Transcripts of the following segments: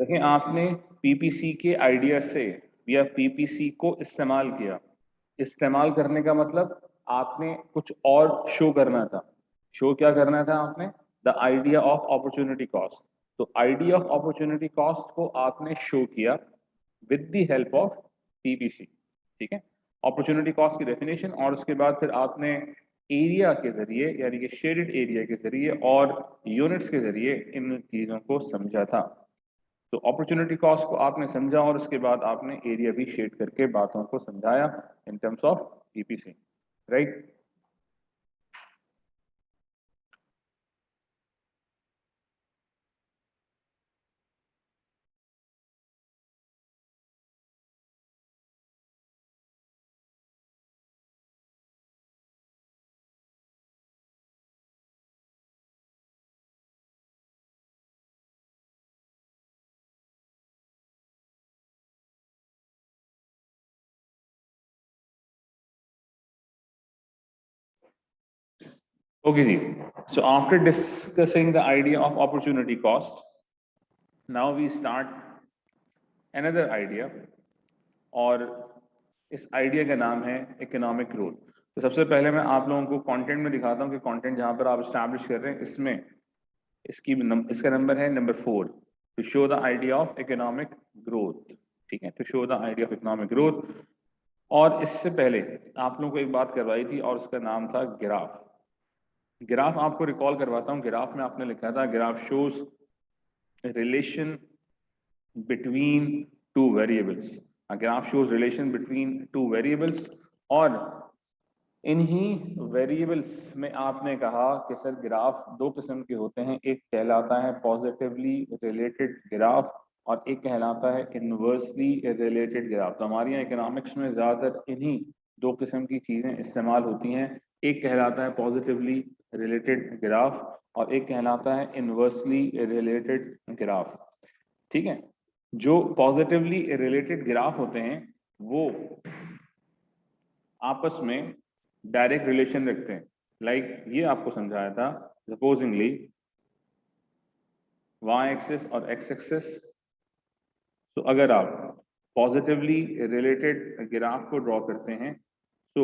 देखें, आपने पीपीसी के आइडिया से या पीपीसी को इस्तेमाल किया। इस्तेमाल करने का मतलब आपने कुछ और शो करना था। शो क्या करना था आपने? The idea of opportunity cost. तो आइडिया ऑफ अपॉर्चुनिटी कॉस्ट को आपने शो किया with the help of PPC. ठीक है, अपॉर्चुनिटी कॉस्ट की डेफिनेशन, और उसके बाद फिर आपने एरिया के जरिए यानी कि शेडेड एरिया के जरिए और यूनिट्स के जरिए इन चीजों को समझा था। तो अपॉर्चुनिटी कॉस्ट को आपने समझा और उसके बाद आपने एरिया भी शेड करके बातों को समझाया इन terms of PPC, right? Okay ji, so after discussing the idea of opportunity cost, now we start another idea, और इस आइडिया का नाम है इकोनॉमिक ग्रोथ। तो सबसे पहले मैं आप लोगों को कंटेंट में दिखाता हूँ कि कंटेंट जहां पर आप स्टैब्लिश कर रहे हैं इसमें इसका नंबर है number 4, to show the idea of economic growth. ठीक है, to show the idea of economic growth. और इससे पहले आप लोगों को एक बात करवाई थी और उसका नाम था ग्राफ। ग्राफ आपको रिकॉल करवाता हूँ। ग्राफ में आपने लिखा था graph shows relation between two variables। A graph shows relation between two variables, और इन्हीं वेरिएबल्स में आपने कहा कि सर ग्राफ दो किस्म के होते हैं, एक कहलाता है पॉजिटिवली रिलेटेड ग्राफ और एक कहलाता है इनवर्सली रिलेटेड ग्राफ। तो हमारे यहाँ इकोनॉमिक्स में ज़्यादातर इन्हीं दो किस्म की चीज़ें इस्तेमाल होती हैं। एक कहलाता है पॉजिटिवली रिलेटेड ग्राफ और एक कहलाता है इनवर्सली रिलेटेड ग्राफ। ठीक है, जो पॉजिटिवली रिलेटेड ग्राफ होते हैं वो आपस में डायरेक्ट रिलेशन रखते हैं। लाइक ये आपको समझाया था, सपोजिंगली वाई एक्सिस और एक्स एक्सिस। तो अगर आप पॉजिटिवली रिलेटेड ग्राफ को ड्रॉ करते हैं तो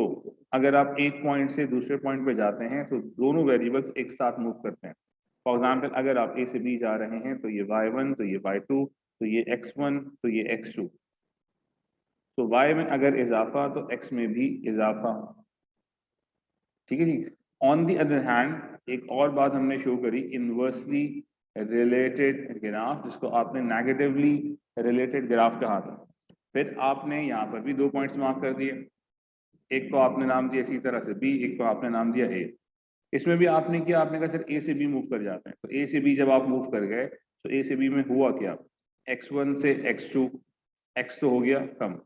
अगर आप एक पॉइंट से दूसरे पॉइंट पे जाते हैं तो दोनों वेरिएबल्स एक साथ मूव करते हैं। फॉर एग्जाम्पल, अगर आप ए से बी जा रहे हैं तो ये y1, तो ये y2, तो ये x1, तो ये x2। तो y में अगर इजाफा तो x में भी इजाफा। ठीक है जी। ऑन दी अदर हैंड एक और बात हमने शो करी, इनवर्सली रिलेटेड ग्राफ, जिसको आपने नेगेटिवली रिलेटेड ग्राफ कहा था। फिर आपने यहाँ पर भी दो पॉइंट्स मार्क कर दिए, एक को आपने नाम दिया इसी तरह से बी, एक को आपने नाम दिया ए। इसमें भी आपने किया, आपने कहा सर ए से बी मूव कर जाते हैं। तो ए से बी जब आप मूव कर गए तो ए से बी में हुआ क्या? x1 से x2, x तो हो गया कम,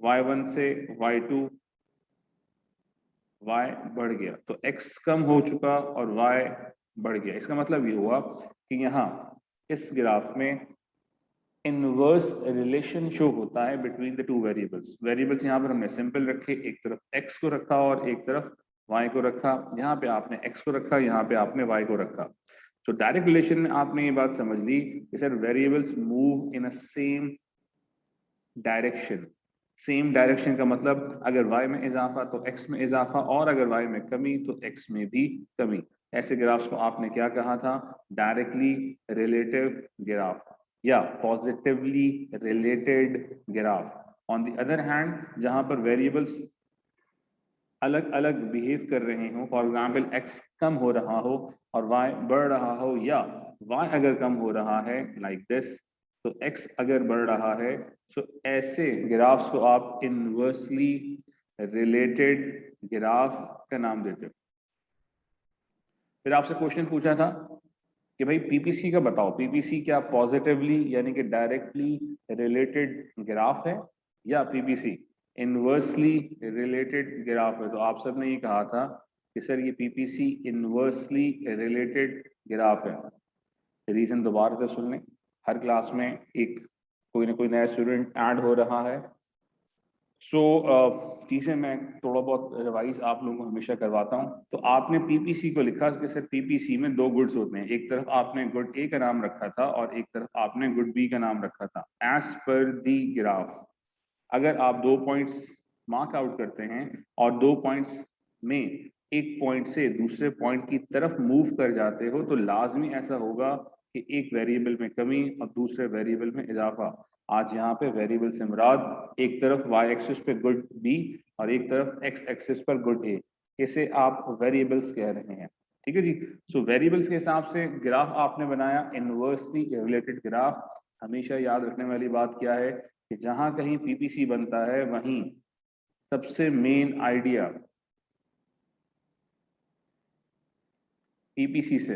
y1 से y2, y बढ़ गया, तो x कम हो चुका और y बढ़ गया। इसका मतलब ये हुआ कि यहाँ इस ग्राफ में इनवर्स रिलेशन शो होता है between the two variables. Variables यहाँ पर हमने सिंपल रखे, एक तरफ x को रखा और एक तरफ y को रखा। यहाँ पे आपने x को रखा, यहाँ पे आपने y को रखा। तो डायरेक्ट रिलेशन में आपने ये बात समझ ली कि sir variables move in a same direction. Same direction का मतलब अगर y में इजाफा तो x में इजाफा, और अगर y में कमी तो x में भी कमी। ऐसे ग्राफ्स को आपने क्या कहा था? डायरेक्टली रिलेटिव ग्राफ या positively related graph. On the other hand जहां पर वेरिएबल्स अलग अलग बिहेव कर रहे हो, फॉर एग्जाम्पल x कम हो रहा हो और y बढ़ रहा हो, या y अगर कम हो रहा है लाइक दिस, तो x अगर बढ़ रहा है, तो ऐसे ग्राफ्स को आप इनवर्सली रिलेटेड ग्राफ का नाम देते हो। फिर आपसे क्वेश्चन पूछा था कि भाई पीपीसी का बताओ, पीपीसी क्या पॉजिटिवली यानी कि डायरेक्टली रिलेटेड ग्राफ है या पीपीसी इनवर्सली रिलेटेड ग्राफ है? तो आप सब ने ये कहा था कि सर ये पीपीसी इनवर्सली रिलेटेड ग्राफ है। रीजन दोबारा से सुन लें, हर क्लास में एक कोई ना कोई नया स्टूडेंट ऐड हो रहा है, चीजें मैं थोड़ा बहुत रिवाइज आप लोगों को हमेशा करवाता हूँ। तो आपने पीपीसी को लिखा कि सर पीपीसी में दो गुड्स होते हैं, एक तरफ आपने गुड ए का नाम रखा था और एक तरफ आपने गुड बी का नाम रखा था। एज पर दी ग्राफ, अगर आप 2 पॉइंट्स मार्क आउट करते हैं और 2 पॉइंट्स में एक पॉइंट से दूसरे पॉइंट की तरफ मूव कर जाते हो तो लाजमी ऐसा होगा कि एक वेरिएबल में कमी और दूसरे वेरिएबल में इजाफा। आज यहाँ पे वेरिएबल से मुराद एक तरफ वाई एक्सिस पे गुड बी और एक तरफ एक्स एक्सिस पर गुड ए, इसे आप वेरिएबल्स कह रहे हैं। ठीक है जी। सो वेरिएबल्स के हिसाब से ग्राफ आपने बनाया, इनवर्सली रिलेटेड ग्राफ। हमेशा याद रखने वाली बात क्या है कि जहां कहीं पीपीसी बनता है वहीं सबसे मेन आइडिया पीपीसी से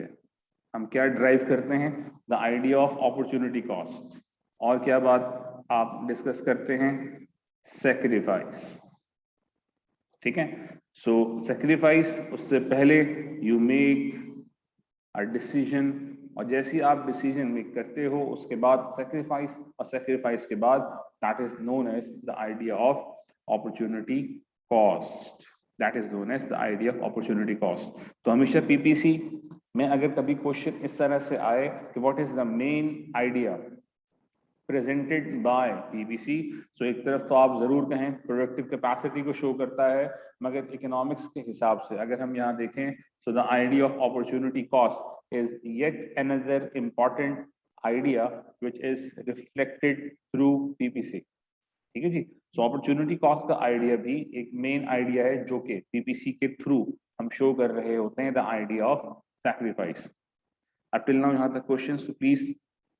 हम क्या ड्राइव करते हैं, the idea of opportunity cost. और क्या बात आप डिस्कस करते हैं, सेक्रीफाइस। ठीक है। सो सेक्रीफाइस, उससे पहले यू मेक अ डिसीजन, और जैसे ही आप डिसीजन मेक करते हो उसके बाद सेक्रीफाइस, और सेक्रीफाइस के बाद that is known as the idea of opportunity cost. That is known as the idea of opportunity cost. तो हमेशा पीपीसी में अगर कभी क्वेश्चन इस तरह से आए कि what is the main idea presented by PBC, so एक तरफ तो आप जरूर कहें प्रोडक्टिव कैपेसिटी को शो करता है, मगर इकोनॉमिक्स के हिसाब से अगर हम यहाँ देखें, so the idea of opportunity cost is yet another important idea which is reflected through PPC. ठीक है जी। सो अपॉर्चुनिटी कॉस्ट का आइडिया भी एक मेन आइडिया है जो कि पीपीसी के थ्रू हम शो कर रहे होते हैं, द आइडिया ऑफ सैक्रिफाइस। अब टिल नाउ यहाँ तक क्वेश्चंस, तो प्लीज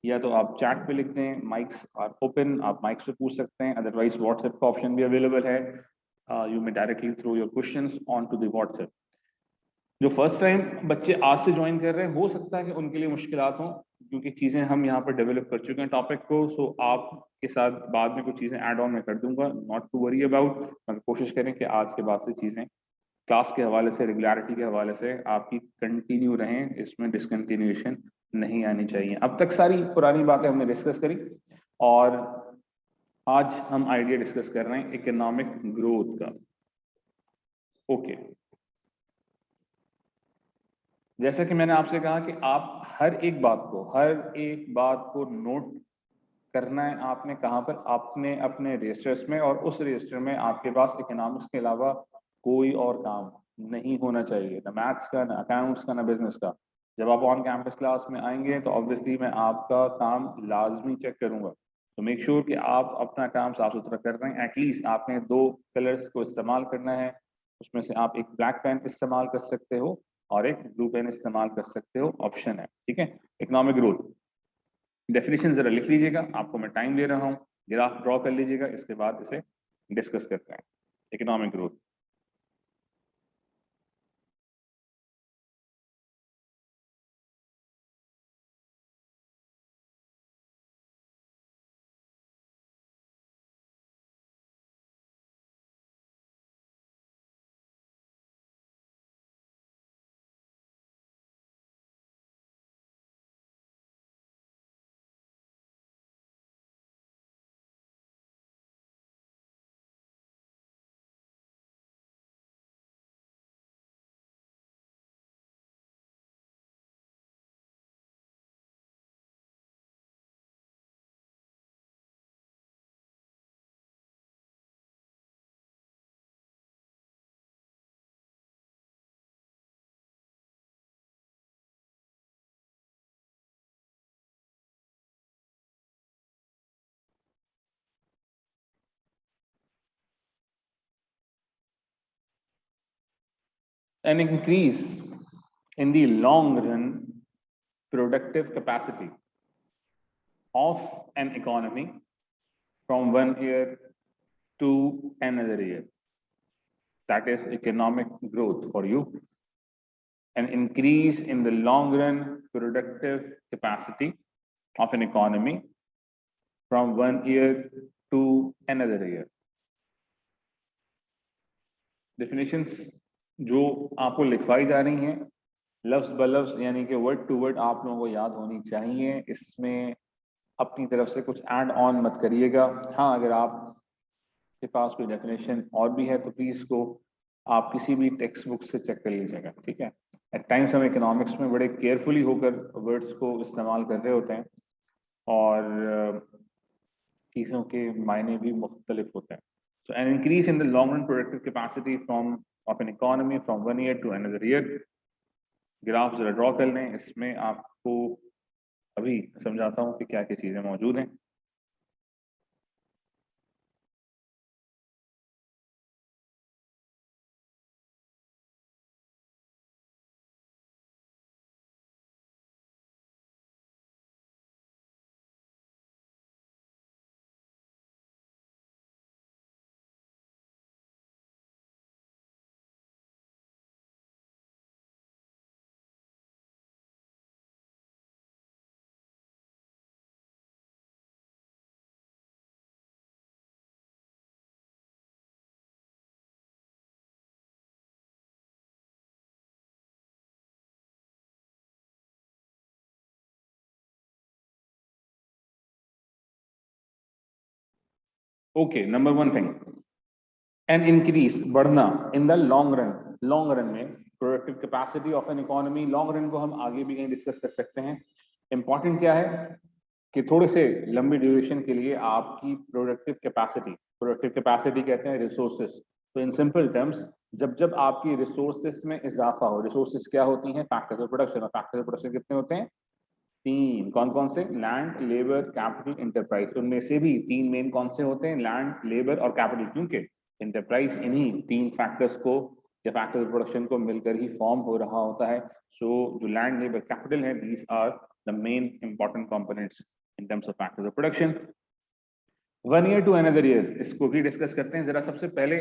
या तो आप चैट पे लिख दें, माइक्स आर ओपन, आप माइक्स पे पूछ सकते हैं, अदरवाइज व्हाट्सएप का ऑप्शन भी अवेलेबल है, you may directly throw your questions on to the WhatsApp. जो फर्स्ट टाइम बच्चे आज से ज्वाइन कर रहे हैं, हो सकता है कि उनके लिए मुश्किलात हों, क्योंकि चीजें हम यहाँ पर डेवलप कर चुके हैं टॉपिक को। सो आपके साथ बाद में कुछ चीजें ऐड ऑन मैं कर दूंगा, नॉट टू वरी अबाउट, मगर कोशिश करें कि आज के बाद से चीजें क्लास के हवाले से, रेगुलरिटी के हवाले से आपकी कंटिन्यू रहें, इसमें डिसकंटिन्यूएशन नहीं आनी चाहिए। अब तक सारी पुरानी बातें हमने डिस्कस करी और आज हम आइडिया डिस्कस कर रहे हैं इकोनॉमिक ग्रोथ का। ओके, जैसा कि मैंने आपसे कहा कि आप हर एक बात को नोट करना है आपने कहाँ पर, आपने अपने रजिस्टर्स में, और उस रजिस्टर में आपके पास इकोनॉमिक्स के अलावा कोई और काम नहीं होना चाहिए, ना मैथ्स का, ना अकाउंट्स का, ना बिजनेस का। जब आप ऑन कैंपस क्लास में आएंगे तो ऑब्वियसली मैं आपका काम लाजमी चेक करूंगा, तो मेक श्योर कि आप अपना काम साफ सुथरा कर रहे हैं। एटलीस्ट आपने 2 कलर्स को इस्तेमाल करना है, उसमें से आप एक ब्लैक पेन इस्तेमाल कर सकते हो और एक ब्लू पेन इस्तेमाल कर सकते हो, ऑप्शन है। ठीक है। इकोनॉमिक ग्रोथ डेफिनेशन जरा लिख लीजिएगा, आपको मैं टाइम दे रहा हूँ, ग्राफ ड्रॉ कर लीजिएगा, इसके बाद इसे डिस्कस करते हैं। Economic growth, an increase in the long run productive capacity of an economy from one year to another year. That is economic growth for you. An increase in the long run productive capacity of an economy from one year to another year. Definitions जो आपको लिखवाई जा रही हैं लफ्ज ब लफ्ज, यानी कि वर्ड टू वर्ड आप लोगों को याद होनी चाहिए, इसमें अपनी तरफ से कुछ ऐड ऑन मत करिएगा। हाँ, अगर आप के पास कोई डेफिनेशन और भी है तो प्लीज को आप किसी भी टेक्स्ट बुक से चेक कर लीजिएगा, ठीक है। एट टाइम्स हम इकोनॉमिक्स में बड़े केयरफुली होकर वर्ड्स को इस्तेमाल कर रहे होते हैं और चीज़ों के मायने भी मुख्तलिफ होते हैं। So an increase in the long run productive capacity from of an economy from 1 year to another year. Graph जरा ड्रॉ कर लें, इसमें आपको अभी समझाता हूँ कि क्या क्या चीज़ें मौजूद हैं। Okay, number one thing, an increase बढ़ना इन द लॉन्ग रन में productive capacity of an economy. Long run को हम आगे भी कहीं डिस्कस कर सकते हैं। इंपॉर्टेंट क्या है कि थोड़े से लंबी ड्यूरेशन के लिए आपकी प्रोडक्टिव कैपेसिटी कहते हैं रिसोर्सेस। तो इन सिंपल टर्म्स, जब जब आपकी रिसोर्सेस में इजाफा हो, रिसोर्सेस क्या होती हैं? Factors of production. और फैक्टर्स ऑफ प्रोडक्शन कितने होते हैं? तीन। कौन कौन से? Land, labour, capital, enterprise. उनमें से भी तीन मेन कौन से होते हैं? लैंड, लेबर और कैपिटल। क्योंकि इंटरप्राइज इन्हीं तीन फैक्टर्स को या फैक्टर्स ऑफ प्रोडक्शन को मिलकर ही फॉर्म हो रहा होता है। सो जो लैंड, लेबर, कैपिटल है, these are the main important components in terms of factors of production. 1 year to another year, इसको भी डिस्कस करते हैं। जरा सबसे पहले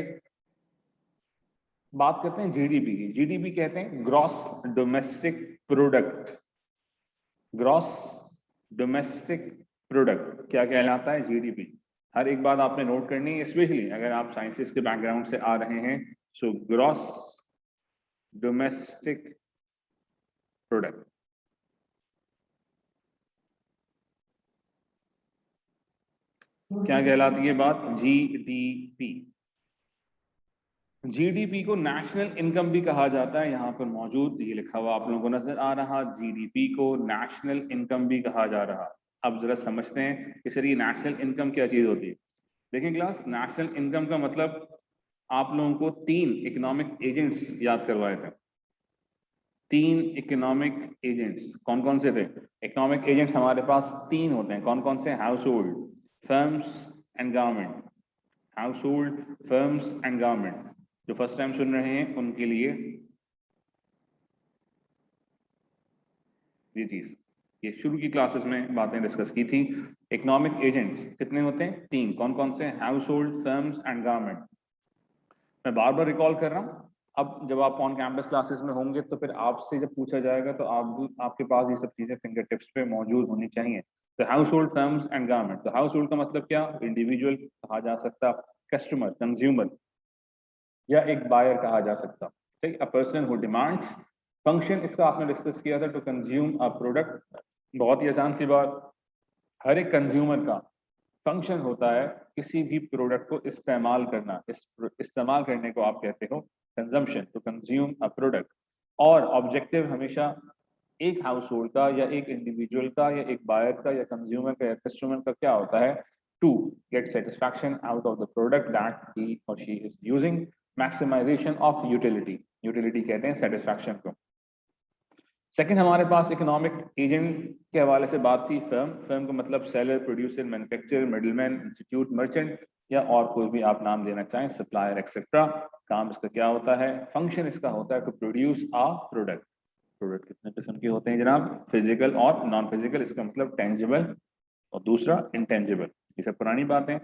बात करते हैं जीडीपी की। जीडीपी कहते हैं gross domestic product. Gross domestic product क्या कहलाता है? जीडीपी। हर एक बात आपने नोट करनी है, स्पेशली अगर आप साइंसेस के बैकग्राउंड से आ रहे हैं। सो ग्रॉस डोमेस्टिक प्रोडक्ट क्या कहलाती है बात? जीडीपी। जीडीपी को नेशनल इनकम भी कहा जाता है। यहाँ पर मौजूद ये लिखा हुआ आप लोगों को नजर आ रहा, जीडीपी को नेशनल इनकम भी कहा जा रहा। अब जरा समझते हैं कि सर ये नेशनल इनकम क्या चीज होती है। देखिए क्लास, नेशनल इनकम का मतलब आप लोगों को तीन इकोनॉमिक एजेंट्स याद करवाए थे। तीन इकोनॉमिक एजेंट्स कौन कौन से थे? इकोनॉमिक एजेंट्स हमारे पास तीन होते हैं। कौन कौन से? House hold, firms and government. House hold, firms and government. जो फर्स्ट टाइम सुन रहे हैं उनके लिए ये चीज, ये शुरू की क्लासेस में बातें डिस्कस की थी। इकोनॉमिक एजेंट्स कितने होते हैं? तीन। कौन कौन से? House hold, firms and government. मैं बार बार रिकॉल कर रहा हूँ। अब जब आप ऑन कैंपस क्लासेस में होंगे तो फिर आपसे जब पूछा जाएगा तो आपके पास ये सब चीजें फिंगर टिप्स पे मौजूद होनी चाहिए। तो house hold, firms and government. तो हाउस होल्ड का मतलब क्या? इंडिविजुअल कहा जा सकता, कस्टमर, कंज्यूमर, या एक बायर कहा जा सकता। ठीक, a person who demands. Function इसका आपने डिस्कस किया था, टू कंज्यूम अ प्रोडक्ट। बहुत ही आसान सी बात, हर एक कंज्यूमर का फंक्शन होता है किसी भी प्रोडक्ट को इस्तेमाल करना। इस्तेमाल करने को आप कहते हो consumption, to consume a product. और ऑब्जेक्टिव हमेशा एक हाउस होल्ड का या एक इंडिविजुअल का या एक बायर का या कंज्यूमर का या कस्टमर का क्या होता है? To get satisfaction out of the product that he और she is using. Maximization of utility. Utility कहते हैं सेटिस्फैक्शन को। सेकंड हमारे पास इकोनॉमिक एजेंट के हवाले से बात थी, फर्म। फर्म का मतलब seller, producer, manufacturer, middleman, institute, merchant, या और कोई भी आप नाम देना चाहें, सप्लायर एक्सेट्रा। काम इसका क्या होता है? फंक्शन इसका होता है to produce a product. Product कितने किस्म के होते हैं जनाब? फिजिकल और नॉन फिजिकल। इसका मतलब टेंजिबल और दूसरा इंटेंजिबल। ये सब पुरानी बातें।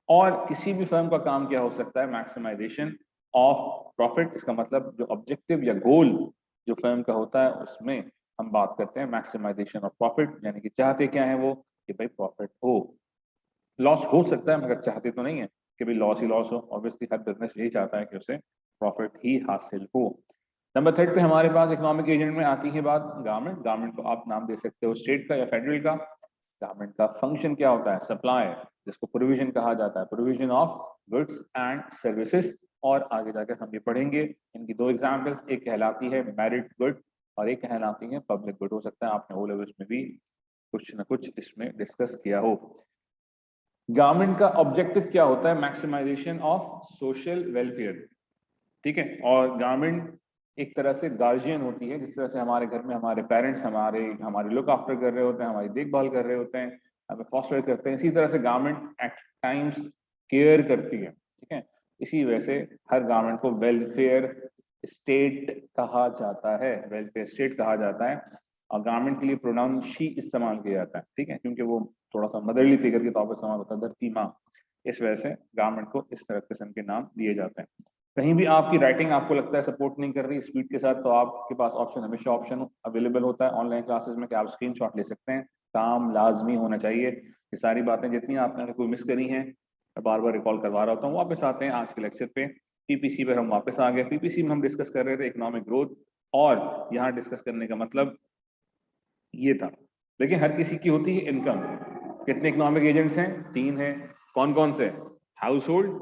और किसी भी फर्म का काम क्या हो सकता है? Maximization of profit. इसका मतलब जो ऑब्जेक्टिव या गोल जो फर्म का होता है उसमें हम बात करते हैं मैक्सिमाइजेशन ऑफ प्रॉफिट। यानी कि चाहते क्या है वो? कि भाई प्रॉफिट हो। लॉस हो सकता है मगर चाहते तो नहीं है कि भाई लॉस ही लॉस हो। ऑब्वियसली हर बिजनेस यही चाहता है कि उसे प्रॉफिट ही हासिल हो। नंबर थर्ड पे हमारे पास इकोनॉमिक एजेंट में आती है बात गवर्नमेंट। गवर्नमेंट को आप नाम दे सकते हो स्टेट का या फेडरल का। गारमेंट का फंक्शन क्या होता है? सप्लाई, जिसको प्रोविजन कहा जाता है, provision of goods and services. और आगे जाकर हम ये पढ़ेंगे इनकी दो एग्जाम्पल्स, एक कहलाती है मेरिट गुड और एक कहलाती है पब्लिक गुड। हो सकता है आपने ओ लेवल्स में भी कुछ ना कुछ इसमें डिस्कस किया हो। गारमेंट का ऑब्जेक्टिव क्या होता है? मैक्सिमाइजेशन ऑफ सोशल वेलफेयर, ठीक है। और गारमेंट एक तरह से गार्जियन होती है, जिस तरह से हमारे घर में हमारे पेरेंट्स हमारे लुक आफ्टर कर रहे होते हैं, हमारी देखभाल कर रहे होते हैं, हमें फॉस्टर करते हैं, इसी तरह से गारमेंट एट टाइम्स केयर करती है, ठीक है। इसी वजह से हर गारमेंट को वेलफेयर स्टेट कहा जाता है, वेलफेयर स्टेट कहा जाता है। और गारमेंट के लिए प्रोनाउन शी इस्तेमाल किया जाता है, ठीक है, क्योंकि वो थोड़ा सा मदरली फिगर के तौर पर इस्तेमाल होता है, धरती माँ। इस वजह से गारमेंट को इस तरह किस्म के नाम दिए जाते हैं। कहीं भी आपकी राइटिंग आपको लगता है सपोर्ट नहीं कर रही स्पीड के साथ, तो आपके पास ऑप्शन, हमेशा ऑप्शन अवेलेबल होता है ऑनलाइन क्लासेस में कि आप स्क्रीनशॉट ले सकते हैं। काम लाजमी होना चाहिए। ये सारी बातें जितनी आपने कोई मिस करी हैं, मैं बार बार रिकॉल करवा रहा होता हूँ। वापस आते हैं आज के लेक्चर पे। पीपीसी पर हम वापस आ गए। पीपीसी में हम डिस्कस कर रहे थे इकोनॉमिक ग्रोथ, और यहाँ डिस्कस करने का मतलब ये था, देखिए हर किसी की होती है इनकम। कितने इकोनॉमिक एजेंट्स हैं? 3 हैं। कौन कौन से? House hold,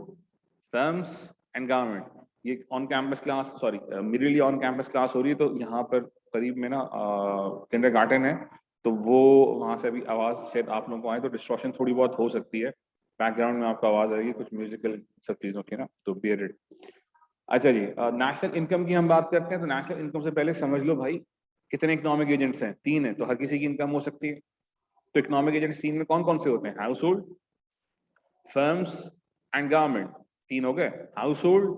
firms and government. ये ऑन कैंपस क्लास, सॉरी मिडिली ऑन कैंपस क्लास हो रही है, तो यहाँ पर करीब में ना किंडरगार्टन है, तो वो वहाँ से अभी आवाज़ शायद आप लोगों को आए, तो डिस्ट्रॉक्शन थोड़ी बहुत हो सकती है। बैकग्राउंड में आपको आवाज़ आएगी कुछ म्यूजिकल सब चीज़ों की ना, तो बियर इट। अच्छा जी, नेशनल इनकम की हम बात करते हैं, तो नेशनल इनकम से पहले समझ लो भाई कितने इकोनॉमिक एजेंट्स हैं? 3 है, तो हर किसी की इनकम हो सकती है। तो इकोनॉमिक एजेंट्स 3 में कौन कौन से होते हैं? House hold, firms and government. 3 हो गए, house hold,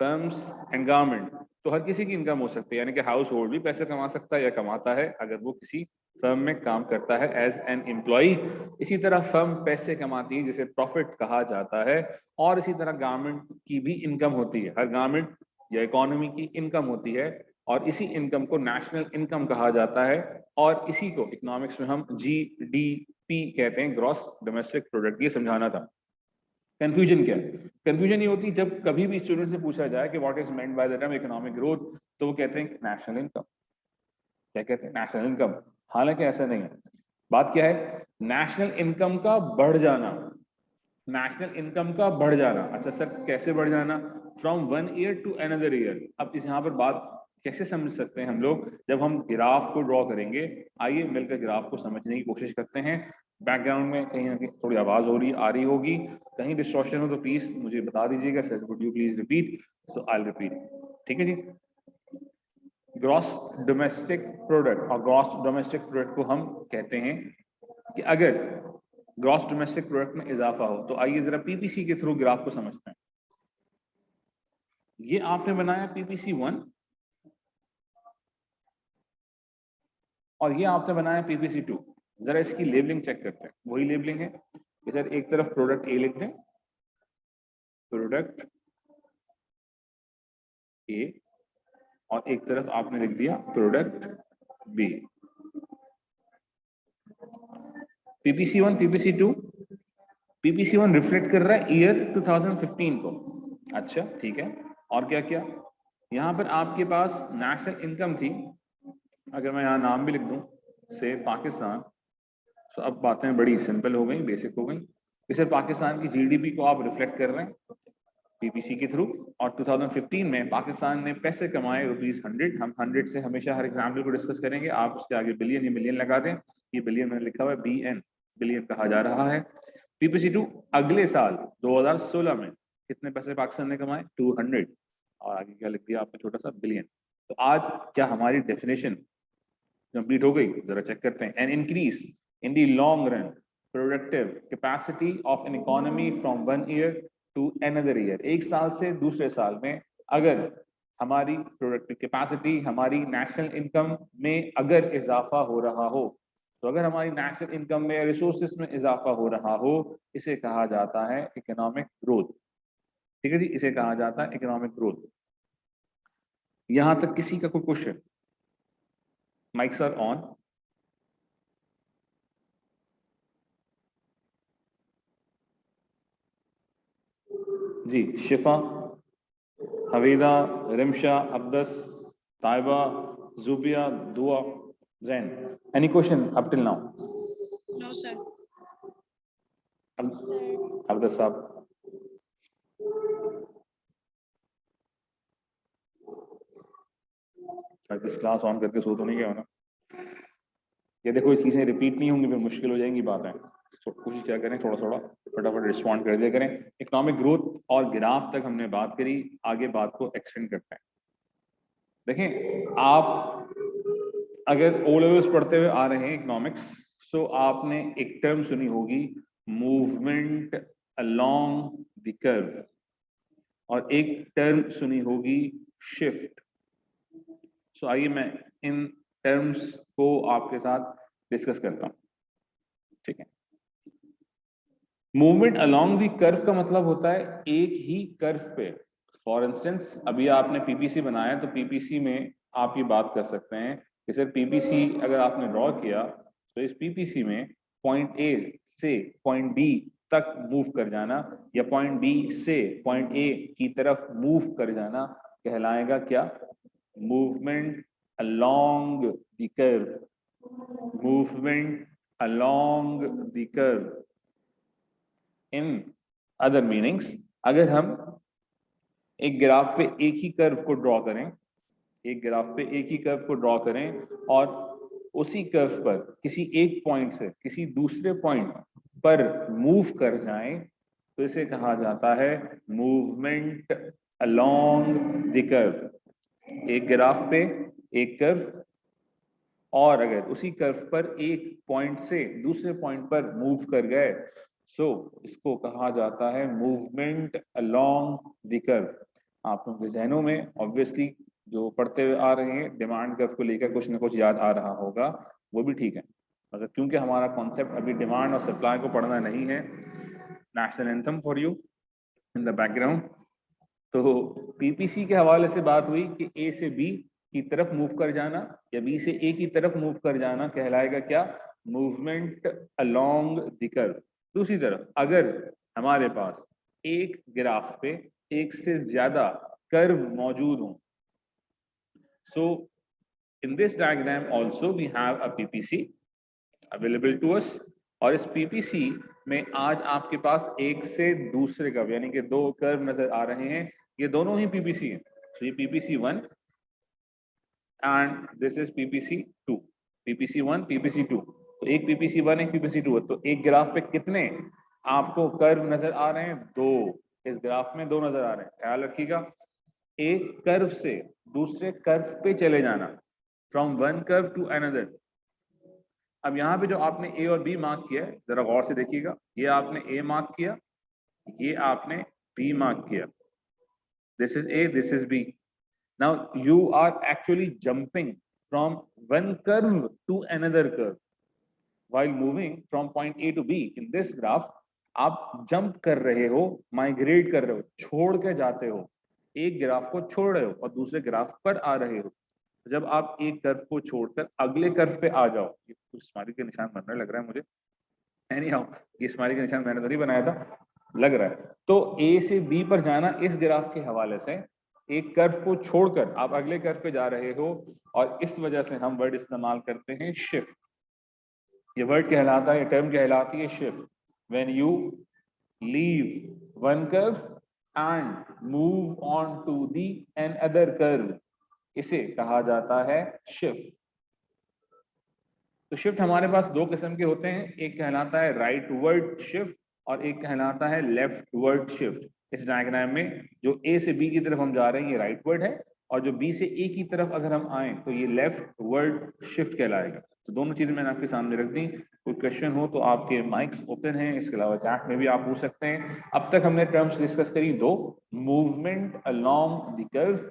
firms and government. तो हर किसी की इनकम हो सकती है, यानी कि हाउस होल्ड भी पैसे कमा सकता है या कमाता है अगर वो किसी फर्म में काम करता है एज एन एम्प्लॉय। इसी तरह फर्म पैसे कमाती है जिसे प्रॉफिट कहा जाता है। और इसी तरह गवर्नमेंट की भी इनकम होती है, हर गवर्नमेंट या इकोनॉमी की इनकम होती है, और इसी इनकम को नेशनल इनकम कहा जाता है। और इसी को इकोनॉमिक्स में हम जीडीपी कहते हैं, ग्रॉस डोमेस्टिक प्रोडक्ट। ये समझाना था। कंफ्यूजन क्या है? कंफ्यूजन ये होती है जब कभी भी स्टूडेंट से पूछा जाए कि what is meant by the term economic growth, तो वो कहते हैं नेशनल इनकम। क्या कहते हैं? National income. हालांकि ऐसा नहीं है। बात क्या है? नेशनल इनकम का बढ़ जाना। नेशनल इनकम का बढ़ जाना। अच्छा सर, कैसे बढ़ जाना? From one year to another year. अब इस यहाँ पर बात कैसे समझ सकते हैं हम लोग? जब हम ग्राफ को ड्रॉ करेंगे, आइए मिलकर ग्राफ को समझने की कोशिश करते हैं। बैकग्राउंड में कहीं ना कहीं थोड़ी आवाज आ रही होगी, कहीं डिस्ट्रॉक्शन हो तो प्लीज मुझे बता दीजिएगा। Sir would you please repeat? So I will repeat, ठीक है जी। ग्रॉस डोमेस्टिक प्रोडक्ट, और ग्रॉस डोमेस्टिक प्रोडक्ट को हम कहते हैं कि अगर ग्रॉस डोमेस्टिक प्रोडक्ट में इजाफा हो, तो आइए जरा पीपीसी के थ्रू ग्राफ को समझते हैं। ये आपने बनाया पीपीसी 1, और ये आपने बनाया पीपीसी 2। जरा इसकी लेबलिंग चेक करते हैं। वही लेबलिंग है। इधर एक तरफ प्रोडक्ट ए लिख दें, प्रोडक्ट ए, और एक तरफ आपने लिख दिया product B. PPC 1, PPC 2। PPC 1 reflect कर रहा है ईयर 2015 को। अच्छा ठीक है, और क्या क्या? यहां पर आपके पास नेशनल इनकम थी, अगर मैं यहाँ नाम भी लिख दूं से पाकिस्तान, तो अब बातें बड़ी सिंपल हो गई, बेसिक हो गई। इसे पाकिस्तान की जीडीपी को आप रिफ्लेक्ट कर रहे हैं पीपीसी के थ्रू। और 2015 में पाकिस्तान ने पैसे कमाए ₹100। हम 100 से हमेशा हर एग्जाम्पल को डिस्कस करेंगे, आप उसके आगे बिलियन या मिलियन लगा दें। ये बिलियन मैंने लिखा हुआ है, BN, बिलियन कहा जा रहा है। पीपीसी 2 अगले साल 2016 में कितने पैसे पाकिस्तान ने कमाए? 200, और आगे क्या लिख दिया आपने? छोटा सा बिलियन। तो आज क्या हमारी डेफिनेशन कंप्लीट हो गई? जरा चेक करते हैं। An increase in the long run productive capacity of an economy from one year to another year. एक साल से दूसरे साल में अगर हमारी प्रोडक्टिव कैपेसिटी, हमारी नेशनल इनकम में अगर इजाफा हो रहा हो, तो अगर हमारी नेशनल इनकम में, रिसोर्सेस में इजाफा हो रहा हो, इसे कहा जाता है इकोनॉमिक ग्रोथ। ठीक है जी, इसे कहा जाता है इकोनॉमिक ग्रोथ। यहां तक किसी का कोई क्वेश्चन? Mics are on. जी, Shifa, Haveeda, Rimsha, Abdas, Taiba, Zubia, Dua, Zain. Any question up till now? No sir. Abdul Sahab, इस क्लास ऑन करके सो तो नहीं गया ना? ये देखो, ये चीजें रिपीट नहीं होंगी, फिर मुश्किल हो जाएंगी बातें। तो कोशिश क्या करें, थोड़ा थोड़ा फटाफट रिस्पॉन्ड कर दिया करें। इकोनॉमिक ग्रोथ और ग्राफ तक हमने बात करी, आगे बात को एक्सटेंड करते हैं। देखें, आप अगर ओ लेवल्स पढ़ते हुए आ रहे हैं इकोनॉमिक्स, सो आपने एक टर्म सुनी होगी, मूवमेंट अलोंग द कर्व, और एक टर्म सुनी होगी, शिफ्ट। सो आइए मैं इन टर्म्स को आपके साथ डिस्कस करता हूं, ठीक है। मूवमेंट अलोंग द कर्व का मतलब होता है एक ही कर्व पे। फॉर इंस्टेंस, अभी आपने पीपीसी बनाया, तो पीपीसी में आप ये बात कर सकते हैं कि सर पीपीसी अगर आपने ड्रॉ किया, तो इस पीपीसी में पॉइंट ए से पॉइंट बी तक मूव कर जाना, या पॉइंट बी से पॉइंट ए की तरफ मूव कर जाना, कहलाएगा क्या? Movement along the curve. Movement along the curve. In other meanings, अगर हम एक ग्राफ पे एक ही कर्व को ड्रॉ करें, एक ग्राफ पे एक ही कर्व को ड्रॉ करें, और उसी कर्व पर किसी एक पॉइंट से किसी दूसरे पॉइंट पर मूव कर जाएं, तो इसे कहा जाता है मूवमेंट अलोंग द कर्व। एक ग्राफ पे एक कर्व, और अगर उसी कर्व पर एक पॉइंट से दूसरे पॉइंट पर मूव कर गए, सो इसको कहा जाता है मूवमेंट अलोंग द कर्व। आप लोगों के जहनों में ऑब्वियसली जो पढ़ते हुए आ रहे हैं, डिमांड कर्व को लेकर कुछ ना कुछ याद आ रहा होगा, वो भी ठीक है। मगर क्योंकि हमारा कॉन्सेप्ट अभी डिमांड और सप्लाई को पढ़ना नहीं है, national anthem for you in the background, तो पीपीसी के हवाले से बात हुई कि ए से बी की तरफ मूव कर जाना या बी से ए की तरफ मूव कर जाना कहलाएगा क्या? Movement along the curve. दूसरी तरफ अगर हमारे पास एक ग्राफ पे एक से ज्यादा कर्व मौजूद हो, so in this diagram also we have a PPC available to us, और इस पीपीसी में आज आपके पास एक से दूसरे कर्व यानी कि दो कर्व नजर आ रहे हैं। ये दोनों ही पीपीसी हैं। तो ये PPC 1 and this is PPC 2। PPC 1, PPC 2। तो एक पीपीसी 1, एक पीपीसी 2 है। तो एक ग्राफ पे कितने आपको कर्व नजर आ रहे हैं? दो। इस ग्राफ में दो नजर आ रहे हैं, ख्याल रखिएगा। एक कर्व से दूसरे कर्व पे चले जाना, from one curve to another. अब यहाँ पे जो आपने ए और बी मार्क किया है, जरा गौर से देखिएगा। ये आपने ए मार्क किया, ये आपने बी मार्क किया। This is A, this is B. Now you are actually jumping from one curve to another curve while moving from point A to B in this graph। आप जंप कर रहे हो, migrate कर रहे हो, छोड़ के जाते हो। एक ग्राफ को छोड़ रहे हो और दूसरे ग्राफ पर आ रहे हो। जब आप एक कर्व को छोड़कर अगले कर्व पे आ जाओ, ये कुछ स्माइली का निशान बनने लग रहा है मुझे। एनीहाउ, ये स्माइली का निशान मैंने तो नहीं बनाया था, लग रहा है। तो ए से बी पर जाना, इस ग्राफ के हवाले से एक कर्व को छोड़कर आप अगले कर्व पे जा रहे हो, और इस वजह से हम वर्ड इस्तेमाल करते हैं शिफ्ट। ये वर्ड कहलाता है, ये टर्म कहलाती है shift. When you leave one curve and move on to the another curve, इसे कहा जाता है शिफ्ट। तो शिफ्ट हमारे पास दो किस्म के होते हैं, एक कहलाता है राइट वर्ड शिफ्ट और एक कहलाता है लेफ्ट वर्ड शिफ्ट। इस डायग्राम में जो ए से बी की तरफ हम जा रहे हैं ये राइट वर्ड है, और जो बी से ए की तरफ अगर हम आए तो ये लेफ्ट वर्ड शिफ्ट कहलाएगा। तो दोनों चीजें मैंने आपके सामने रख दी। कोई क्वेश्चन हो तो आपके माइक्स ओपन हैं, इसके अलावा चैट में भी आप पूछ सकते हैं। अब तक हमने टर्म्स डिस्कस करी दो, मूवमेंट अलोंग द कर्व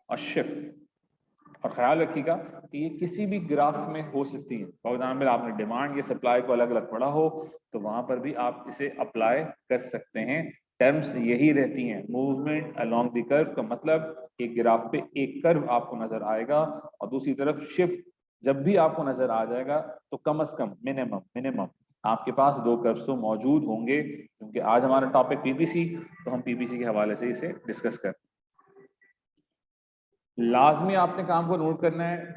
और शिफ्ट। और ख्याल रखिएगा कि ये किसी भी ग्राफ में हो सकती है। फॉर एग्जाम्पल आपने डिमांड या सप्लाई को अलग अलग पढ़ा हो, तो वहां पर भी आप इसे अप्लाई कर सकते हैं। टर्म्स यही रहती हैं। मूवमेंट अलोंग द कर्व का मतलब एक ग्राफ पे एक कर्व आपको नजर आएगा, और दूसरी तरफ शिफ्ट जब भी आपको नजर आ जाएगा तो कम से कम मिनिमम आपके पास दो कर्व्स तो मौजूद होंगे। क्योंकि आज हमारा टॉपिक पीपीसी, तो हम पीपीसी के हवाले से इसे डिस्कस करते हैं। लाजमी आपने काम को नोट करना है,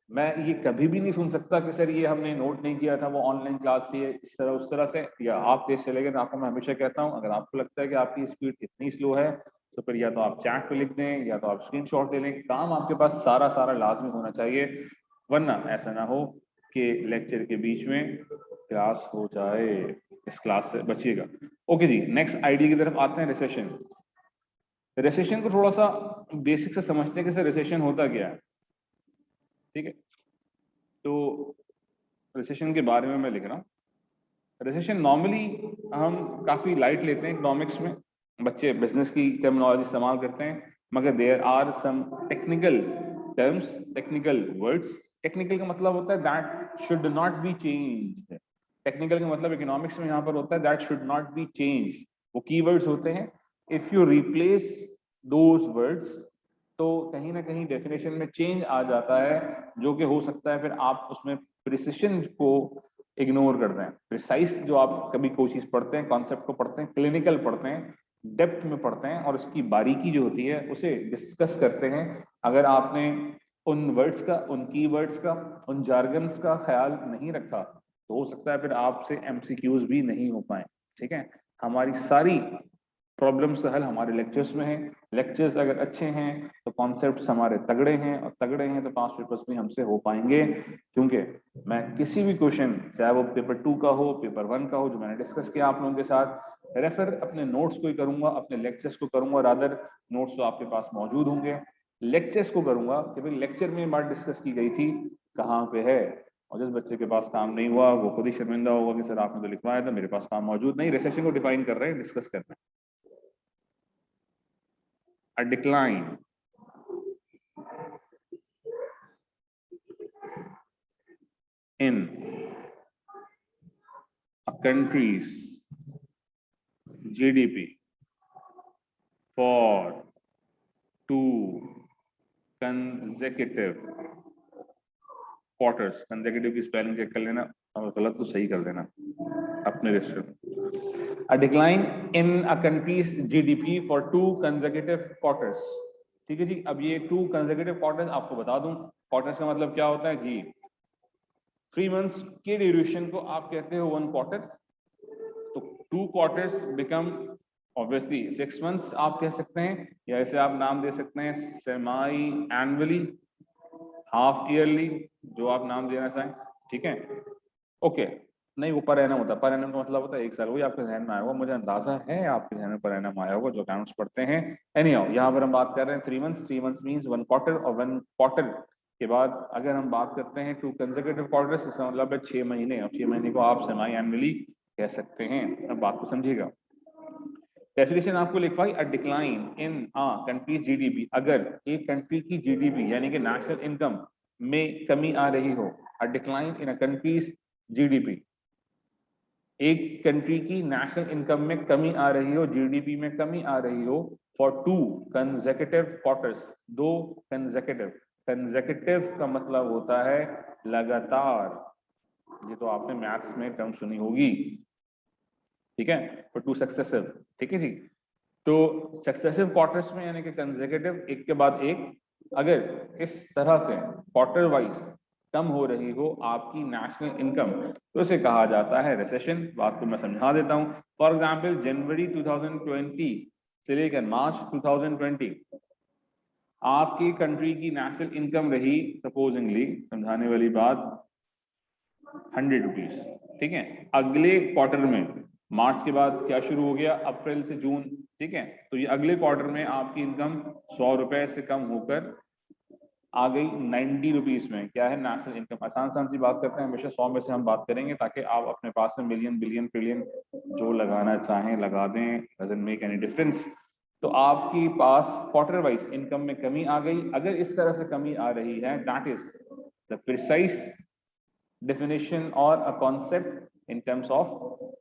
मैं ये कभी भी नहीं सुन सकता कि सर ये हमने नोट नहीं किया था, वो ऑनलाइन क्लास थी, इस तरह उस तरह से, या आप तेज चले गए। तो आपको मैं हमेशा कहता हूँ, अगर आपको लगता है कि आपकी स्पीड इतनी स्लो है तो फिर या तो आप चैट पे लिख दें या तो आप स्क्रीनशॉट ले लें। काम आपके पास सारा सारा लाजमी होना चाहिए, वरना ऐसा ना हो कि लेक्चर के बीच में क्लास हो जाए। इस क्लास से बचिएगा। ओके जी, नेक्स्ट आइडिया की तरफ आते हैं, रिसेशन। रिसेशन को थोड़ा सा बेसिक से समझते हैं कि सर रिसेशन होता क्या है। ठीक है, तो रिसेशन के बारे में मैं लिख रहा हूँ। रिसेशन नॉर्मली हम काफी लाइट लेते हैं इकोनॉमिक्स में, बच्चे बिजनेस की टर्मिनोलॉजी इस्तेमाल करते हैं, मगर there are some technical terms, technical words. Technical का मतलब होता है that should not be changed. Technical का मतलब इकोनॉमिक्स में यहाँ पर होता है that should not be change. वो कीवर्ड्स होते हैं, if you replace those words तो कहीं ना कहीं डेफिनेशन में चेंज आ जाता है, जो कि हो सकता है फिर आप उसमें प्रिसिशन को इग्नोर करते हैं। प्रिसाइज जो आप कभी कोई चीज पढ़ते हैं, कॉन्सेप्ट को पढ़ते हैं, क्लिनिकल पढ़ते हैं, डेप्थ में पढ़ते हैं और उसकी बारीकी जो होती है उसे डिस्कस करते हैं। अगर आपने उन वर्ड्स का, उन कीवर्ड्स का, उन जार्गन्स का ख्याल नहीं रखा तो हो सकता है फिर आपसे एमसीक्यूज भी नहीं हो पाए। ठीक है, हमारी सारी प्रॉब्लम्स का हल हमारे लेक्चर्स में है। लेक्चर्स अगर अच्छे हैं तो कॉन्सेप्ट्स हमारे तगड़े हैं, और तगड़े हैं तो पास पेपर्स भी हमसे हो पाएंगे। क्योंकि मैं किसी भी क्वेश्चन, चाहे वो पेपर 2 का हो, पेपर 1 का हो, जो मैंने डिस्कस किया आप लोगों के साथ, रेफर अपने नोट्स को ही करूंगा, अपने लेक्चर्स को करूंगा। रादर नोट्स तो आपके पास मौजूद होंगे, लेक्चर्स को करूंगा कि भाई लेक्चर में बात डिस्कस की गई थी कहाँ पे है। और जिस बच्चे के पास काम नहीं हुआ वो खुद ही शर्मिंदा होगा कि सर आपने तो लिखवाया था, मेरे पास काम मौजूद नहीं। रिसेशन को डिफाइन कर रहे हैं, डिस्कस कर रहे हैं। A decline in a country's GDP for 2 consecutive quarters. Consecutive की स्पेलिंग चेक कर लेना, और गलत तो सही कर देना अपने रजिस्टर में। A decline in a country's GDP for 2 consecutive quarters. ठीक है जी, अब ये 2 consecutive quarters आपको बता दूं, क्वार्टर्स का मतलब क्या होता है जी। 3 months के ड्यूरेशन को आप कहते हो 1 क्वार्टर, तो 2 क्वार्टर्स बिकम ऑब्वियसली 6 months आप कह सकते हैं, या इसे आप नाम दे सकते हैं सेमाई एनुअली, हाफ ईयरली, जो आप नाम देना चाहें। ठीक है, ओके। नहीं, वो पर एनम होता है, पर एनम का मतलब होता है 1 साल। वही आपके ध्यान में आया होगा, मुझे अंदाजा है आपके ध्यान में पर एनम आया होगा जो अकाउंट्स पढ़ते हैं। एनीहाउ यहाँ पर हम बात कर रहे हैं 3 months। 3 months मींस 1 क्वार्टर, और 1 क्वार्टर के बाद अगर हम बात करते हैं 2 कंसेक्यूटिव क्वार्टर्स, इसका मतलब है 6 महीने, और 6 महीने को आप सेमाई एनुअली कह सकते हैं। अब बात को समझिएगा। डेफिनेशन आपको लिखवाई, a decline in countries GDP. अगर एक कंट्री की जीडीपी यानी कि नेशनल इनकम में कमी आ रही हो, अ डिक्लाइन इन अ कंट्रीज जीडीपी, एक कंट्री की नेशनल इनकम में कमी आ रही हो, जीडीपी में कमी आ रही हो, for 2 consecutive quarters, 2 consecutive. Consecutive का मतलब होता है लगातार, ये तो आपने मैथ्स में टर्म सुनी होगी। ठीक है, फॉर 2 सक्सेसिव। ठीक है जी, तो सक्सेसिव क्वार्टर्स में यानी कि कंसेक्यूटिव, एक के बाद एक, अगर इस तरह से क्वार्टर वाइज कम हो रही हो आपकी नेशनल इनकम, तो इसे कहा जाता है रिसेशन। बात को मैं समझा देता हूं। फॉर एग्जांपल जनवरी 2020 से लेकर मार्च 2020 आपकी कंट्री की नेशनल इनकम रही, सपोजिंगली, समझाने वाली बात, 100 रुपीज। ठीक है, अगले क्वार्टर में, मार्च के बाद क्या शुरू हो गया, अप्रैल से जून। ठीक है, तो ये अगले क्वार्टर में आपकी इनकम 100 रुपए से कम होकर आ गई 90 रुपीज में। क्या है, नेशनल इनकम। आसान सी बात करते हैं, हमेशा 100 में से हम बात करेंगे, ताकि आप अपने पास में मिलियन, बिलियन, ट्रिलियन जो लगाना चाहें लगा दें, डजंट मेक एनी डिफरेंस। तो आपकी पास क्वार्टर वाइज इनकम में कमी आ गई। अगर इस तरह से कमी आ रही है, that is the precise definition or a concept in terms of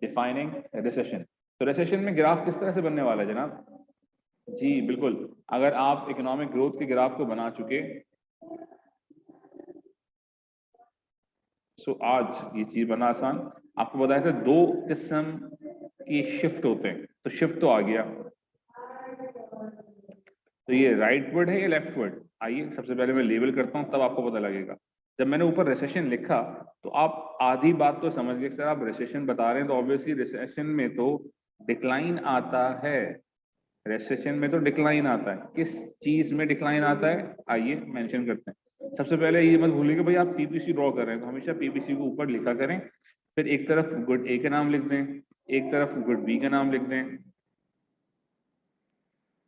defining a recession। तो recession में ग्राफ किस तरह से बनने वाला है जनाब जी? बिल्कुल, अगर आप इकोनॉमिक ग्रोथ के ग्राफ को बना चुके, सो आज ये चीज बना आसान। आपको बताया था 2 किस्म की शिफ्ट होते हैं, तो शिफ्ट तो आ गया। तो ये राइट वर्ड है या लेफ्ट वर्ड? आइए सबसे पहले मैं लेबल करता हूं, तब आपको पता लगेगा। जब मैंने ऊपर रिसेशन लिखा तो आप आधी बात तो समझ गए, सर आप रिसेशन बता रहे हैं तो ऑब्वियसली रिसेशन में तो डिक्लाइन आता है, रिसेशन में तो डिक्लाइन आता है। किस चीज में डिक्लाइन आता है आइए मेंशन करते हैं। सबसे पहले ये मत भूलिए कि भाई आप पीपीसी ड्रॉ कर रहे हैं तो हमेशा पीपीसी को ऊपर लिखा करें, फिर एक तरफ गुड ए का नाम लिख दें, एक तरफ गुड बी का नाम लिख दें,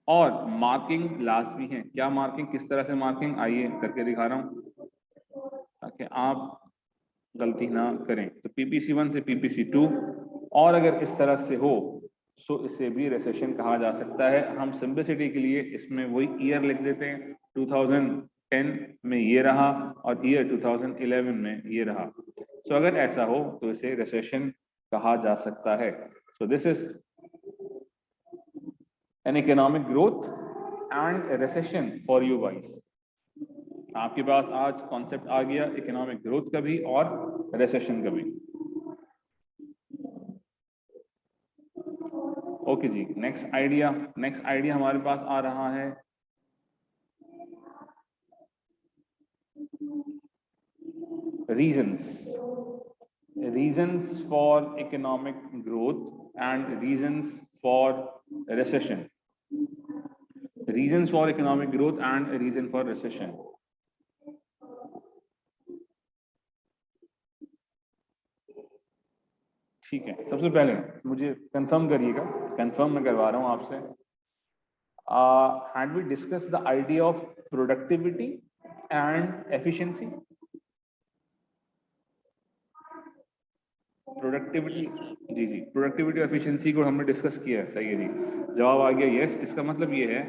और मार्किंग लाजमी है। क्या मार्किंग, किस तरह से मार्किंग, आइए करके दिखा रहा हूं ताकि आप गलती ना करें। तो PPC1 से PPC2, और अगर इस तरह से हो सो इसे भी रिसेशन कहा जा सकता है। हम सिंपलिसिटी के लिए इसमें वही ईयर लिख देते हैं, 2010 में ये रहा और ईयर 2011 में ये रहा। सो अगर ऐसा हो तो इसे रिसेशन कहा जा सकता है। So this is an economic growth and recession for you guys. आपके पास आज कॉन्सेप्ट आ गया इकोनॉमिक ग्रोथ का भी और रिसेशन का भी। ओके जी, नेक्स्ट आइडिया हमारे पास आ रहा है reasons for economic growth and reasons for recession. Reasons for economic growth and reason for recession. ठीक है, सबसे पहले मुझे कंफर्म करिएगा, कंफर्म मैं करवा रहा हूं आपसे। had we discussed the idea of productivity and efficiency? Productivity, जी प्रोडक्टिविटी और एफिशिएंसी को हमने डिस्कस किया है, सही है जी, जवाब आ गया यस। इसका मतलब ये है,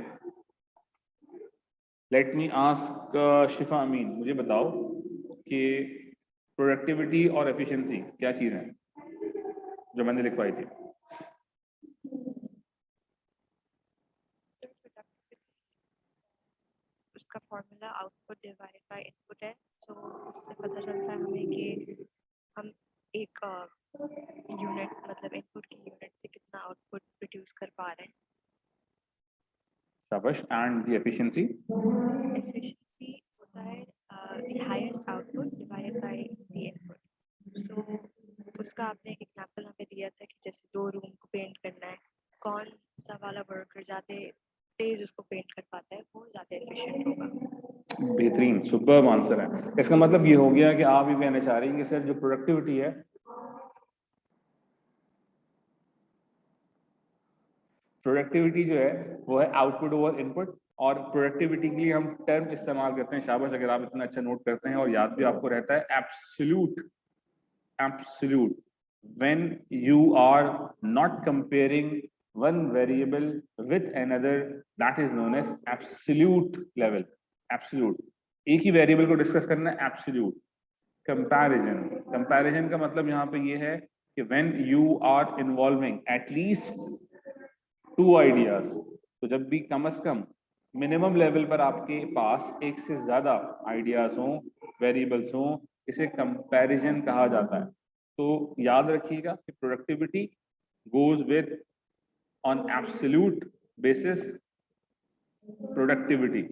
लेट मी आस्क शिफा अमीन, मुझे बताओ कि प्रोडक्टिविटी और एफिशिएंसी क्या चीज है जो मैंने लिखवाई थी। उसका formula output divided by input है, तो उससे पता चलता है हमें कि हम एक यूनिट मतलब इनपुट की यूनिट से कितना आउटपुट प्रोड्यूस कर पा रहे हैं। शाबाश। एंड द एफिशिएंसी होता है the highest output divided by the input. So उसका आपने एक एग्जांपल हमें दिया था कि जैसे 2 रूम को पेंट करना है, कौन सा वाला वर्कर ज़्यादा तेज उसको पेंट कर पाता है वो ज़्यादा एफिशिएंट होगा। बेहतरीन, सुपर्ब आंसर है। इसका मतलब ये हो गया कि आप ये कहना चाह रही हैं कि सर जो प्रोडक्टिविटी है, प्रोडक्टिविटी जो है वो है आउटपुट ओवर इनपुट, और प्रोडक्टिविटी के लिए हम टर्म इस्तेमाल करते हैं, शाबाश अगर आप इतना अच्छा नोट करते हैं और याद भी आपको रहता है, absolute when you are not comparing one variable with another, that is known as absolute level। absolute, एक ही वेरिएबल को डिस्कस करना है, एब्सोल्यूट। कंपैरिजन का मतलब यहाँ पे ये है कि when you are involving at least 2 ideas, तो जब भी कम से कम मिनिमम लेवल पर आपके पास एक से ज्यादा आइडियाज हों, वेरिएबल्स हों, इसे कंपैरिजन कहा जाता है। तो याद रखिएगा कि productivity goes with on absolute basis productivity,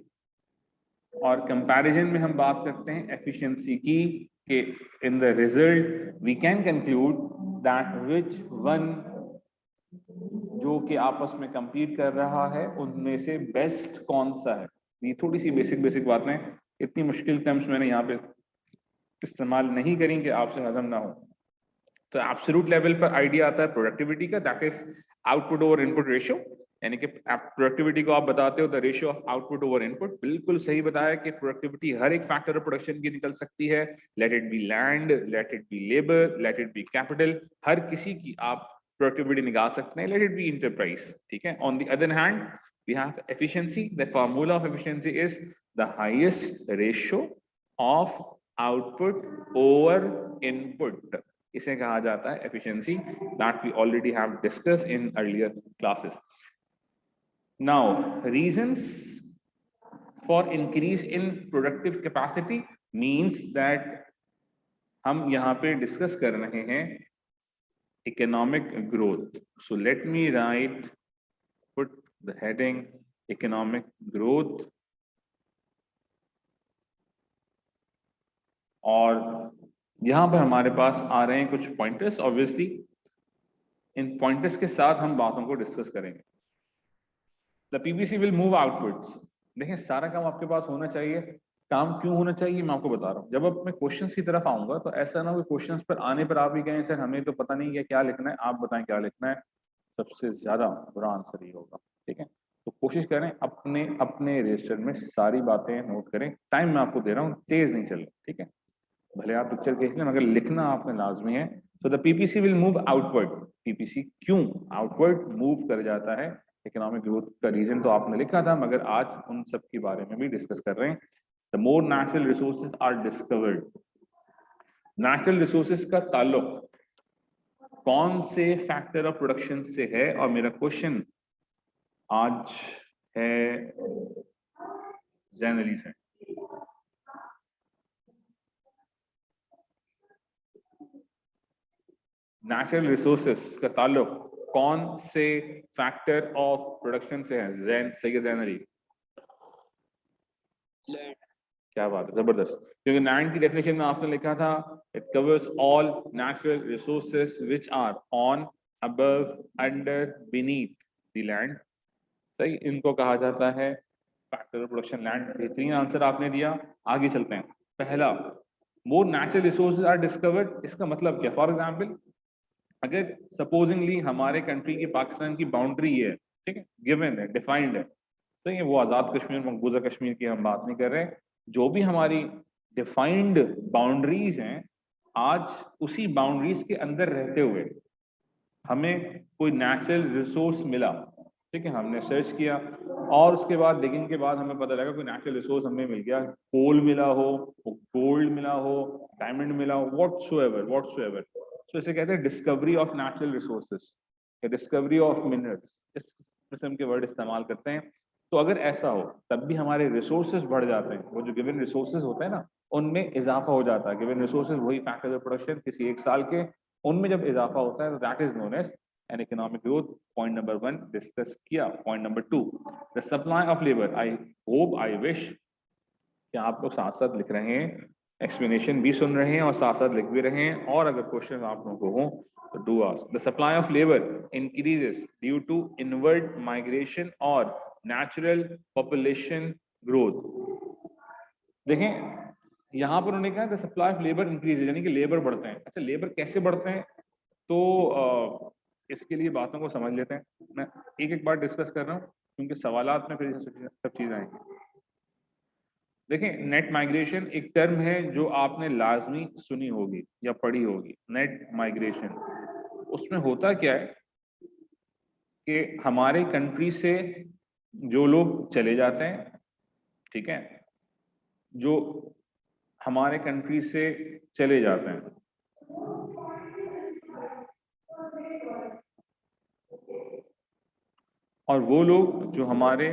और कंपैरिजन में हम बात करते हैं एफिशिएंसी की, कि in the result we can conclude that which one, जो कि आपस में compete कर रहा है उनमें से बेस्ट कौन सा है। ये थोड़ी सी बेसिक बातें, इतनी मुश्किल टर्म्स मैंने यहाँ पे इस्तेमाल नहीं करी कि आपसे हजम ना हो। तो एब्सोल्यूट लेवल पर आइडिया आता है प्रोडक्टिविटी का, that is output over input ratio, यानी कि प्रोडक्टिविटी को आप बताते हो the ratio of output over input. बिल्कुल सही बताया कि प्रोडक्टिविटी हर एक फैक्टर ऑफ प्रोडक्शन की निकल सकती है, let it be land, let it be labour, let it be capital, हर किसी की आप प्रोडक्टिविटी निकाल सकते हैं, लेट इट बी इंटरप्राइज, ठीक है। On the other hand we have efficiency, the formula of efficiency is the highest ratio of output over input, इसे कहा जाता है efficiency, that we already have discussed in earlier classes. Now reasons for increase in productive capacity means that हम यहाँ पे discuss कर रहे हैं economic growth. So let me write, put the heading economic growth और यहाँ पर हमारे पास आ रहे हैं कुछ पॉइंटर्स। ऑब्वियसली इन पॉइंटर्स के साथ हम बातों को डिस्कस करेंगे। The PPC will move outwards. देखिए सारा काम आपके पास होना चाहिए। काम क्यों होना चाहिए मैं आपको बता रहा हूँ। जब अब मैं क्वेश्चंस की तरफ आऊंगा तो ऐसा ना हो क्वेश्चंस पर आने पर आप ही कहें सर हमें तो पता नहीं है क्या लिखना है, आप बताएं क्या लिखना है। सबसे ज्यादा बुरा आंसर ही होगा। ठीक है, तो कोशिश करें अपने अपने रजिस्टर में सारी बातें नोट करें। टाइम मैं आपको दे रहा हूँ, तेज नहीं चल रहा। ठीक है, भले आप पिक्चर खींच लें मगर लिखना आपने लाजमी है। So the PPC will move outward. PPC क्यों आउटवर्ड मूव कर जाता है, इकोनॉमिक ग्रोथ का रीजन तो आपने लिखा था, मगर आज उन सब के बारे में भी डिस्कस कर रहे हैं। The more natural resources are discovered. Natural resources का ताल्लुक कौन से फैक्टर ऑफ प्रोडक्शन से है, और मेरा क्वेश्चन आज है जैन अली से। नेचुरल रिसोर्सेस का ताल्लुक कौन से फैक्टर ऑफ प्रोडक्शन से है? जैन, सही है जैन अली? क्या बात है, जबरदस्त। क्योंकि लैंड की डेफिनेशन में आपने लिखा था it covers all natural resources which are on, above, under, beneath the land. सही, इनको कहा जाता है फैक्टर ऑफ प्रोडक्शन लैंड। बेहतरीन आंसर आपने दिया। आगे चलते हैं। पहला, more natural resources are discovered, इसका मतलब क्या? फॉर एग्जाम्पल अगर सपोजिंगली हमारे कंट्री की पाकिस्तान की बाउंड्री है, ठीक है, गिवन है, डिफाइंड है, तो ये वो आज़ाद कश्मीर मकबूजा कश्मीर की हम बात नहीं कर रहे। जो भी हमारी डिफाइंड बाउंड्रीज हैं, आज उसी बाउंड्रीज के अंदर रहते हुए हमें कोई नेचुरल रिसोर्स मिला, ठीक है, हमने सर्च किया और उसके बाद डिगिंग के बाद हमें पता लगा कोई नेचुरल रिसोर्स हमें मिल गया, कोल मिला हो, गोल्ड मिला हो, डायमंड मिला हो, व्हाटसोएवर। तो इसे कहते हैं डिस्कवरी ऑफ नेचुरल रिसोर्सेस या डिस्कवरी ऑफ मिनरल्स, इस किस्म के वर्ड इस्तेमाल करते हैं। तो अगर ऐसा हो तब भी हमारे रिसोर्सेज बढ़ जाते हैं। वो जो गिवन रिसोर्सेज होते हैं ना, उनमें इजाफा हो जाता है। गिवन रिसोर्सेज वही फैक्टर ऑफ प्रोडक्शन किसी एक साल के, उनमें जब इजाफा होता है तो that is known as an economic growth. Point number 1 discuss किया। Point number 2, the supply of labour. I hope, I wish कि आप लोग साथ साथ लिख रहे हैं, एक्सप्लेनेशन भी सुन रहे हैं और साथ साथ लिख भी रहे हैं। और अगर क्वेश्चन आप लोगों को हो तो do ask. The supply of labour increases due to inward migration और नेचुरल पॉपुलेशन ग्रोथ। देखें यहाँ पर उन्होंने कहा the supply of labour increases, यानी कि लेबर बढ़ते हैं। अच्छा, लेबर कैसे बढ़ते हैं? तो इसके लिए बातों को समझ लेते हैं। मैं एक एक बार डिस्कस कर रहा हूँ क्योंकि सवालात में फिर सब चीज़ आएंगी। देखें, नेट माइग्रेशन एक टर्म है जो आपने लाजमी सुनी होगी या पढ़ी होगी। नेट माइग्रेशन, उसमें होता क्या है कि हमारे कंट्री से जो लोग चले जाते हैं, ठीक है, जो हमारे कंट्री से चले जाते हैं, और वो लोग जो हमारे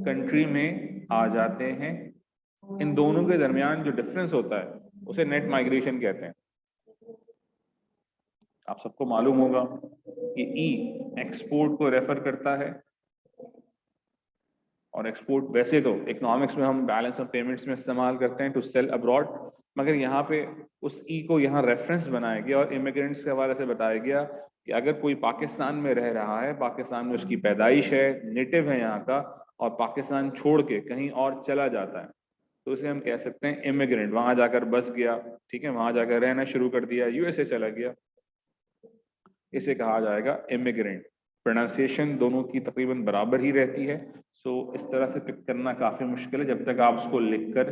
कंट्री में आ जाते हैं, इन दोनों के दरमियान जो डिफरेंस होता है उसे नेट माइग्रेशन कहते हैं। आप सबको मालूम होगा कि ई एक्सपोर्ट को रेफर करता है, और एक्सपोर्ट वैसे तो इकोनॉमिक्स में हम बैलेंस ऑफ पेमेंट्स में इस्तेमाल करते हैं टू सेल अब्रॉड, मगर यहाँ पे उस ई को यहाँ रेफरेंस बनाया गया और इमिग्रेंट्स के हवाले से बताया गया कि अगर कोई पाकिस्तान में रह रहा है, पाकिस्तान में उसकी पैदाइश है, नेटिव है यहाँ का, और पाकिस्तान छोड़ के कहीं और चला जाता है, तो उसे हम कह सकते हैं इमिग्रेंट। वहां जाकर बस गया, ठीक है, वहां जाकर रहना शुरू कर दिया, यूएसए चला गया, इसे कहा जाएगा इमिग्रेंट। प्रोनाउंसिएशन दोनों की तकरीबन बराबर ही रहती है। सो इस तरह से पिक करना काफी मुश्किल है जब तक आप उसको लिखकर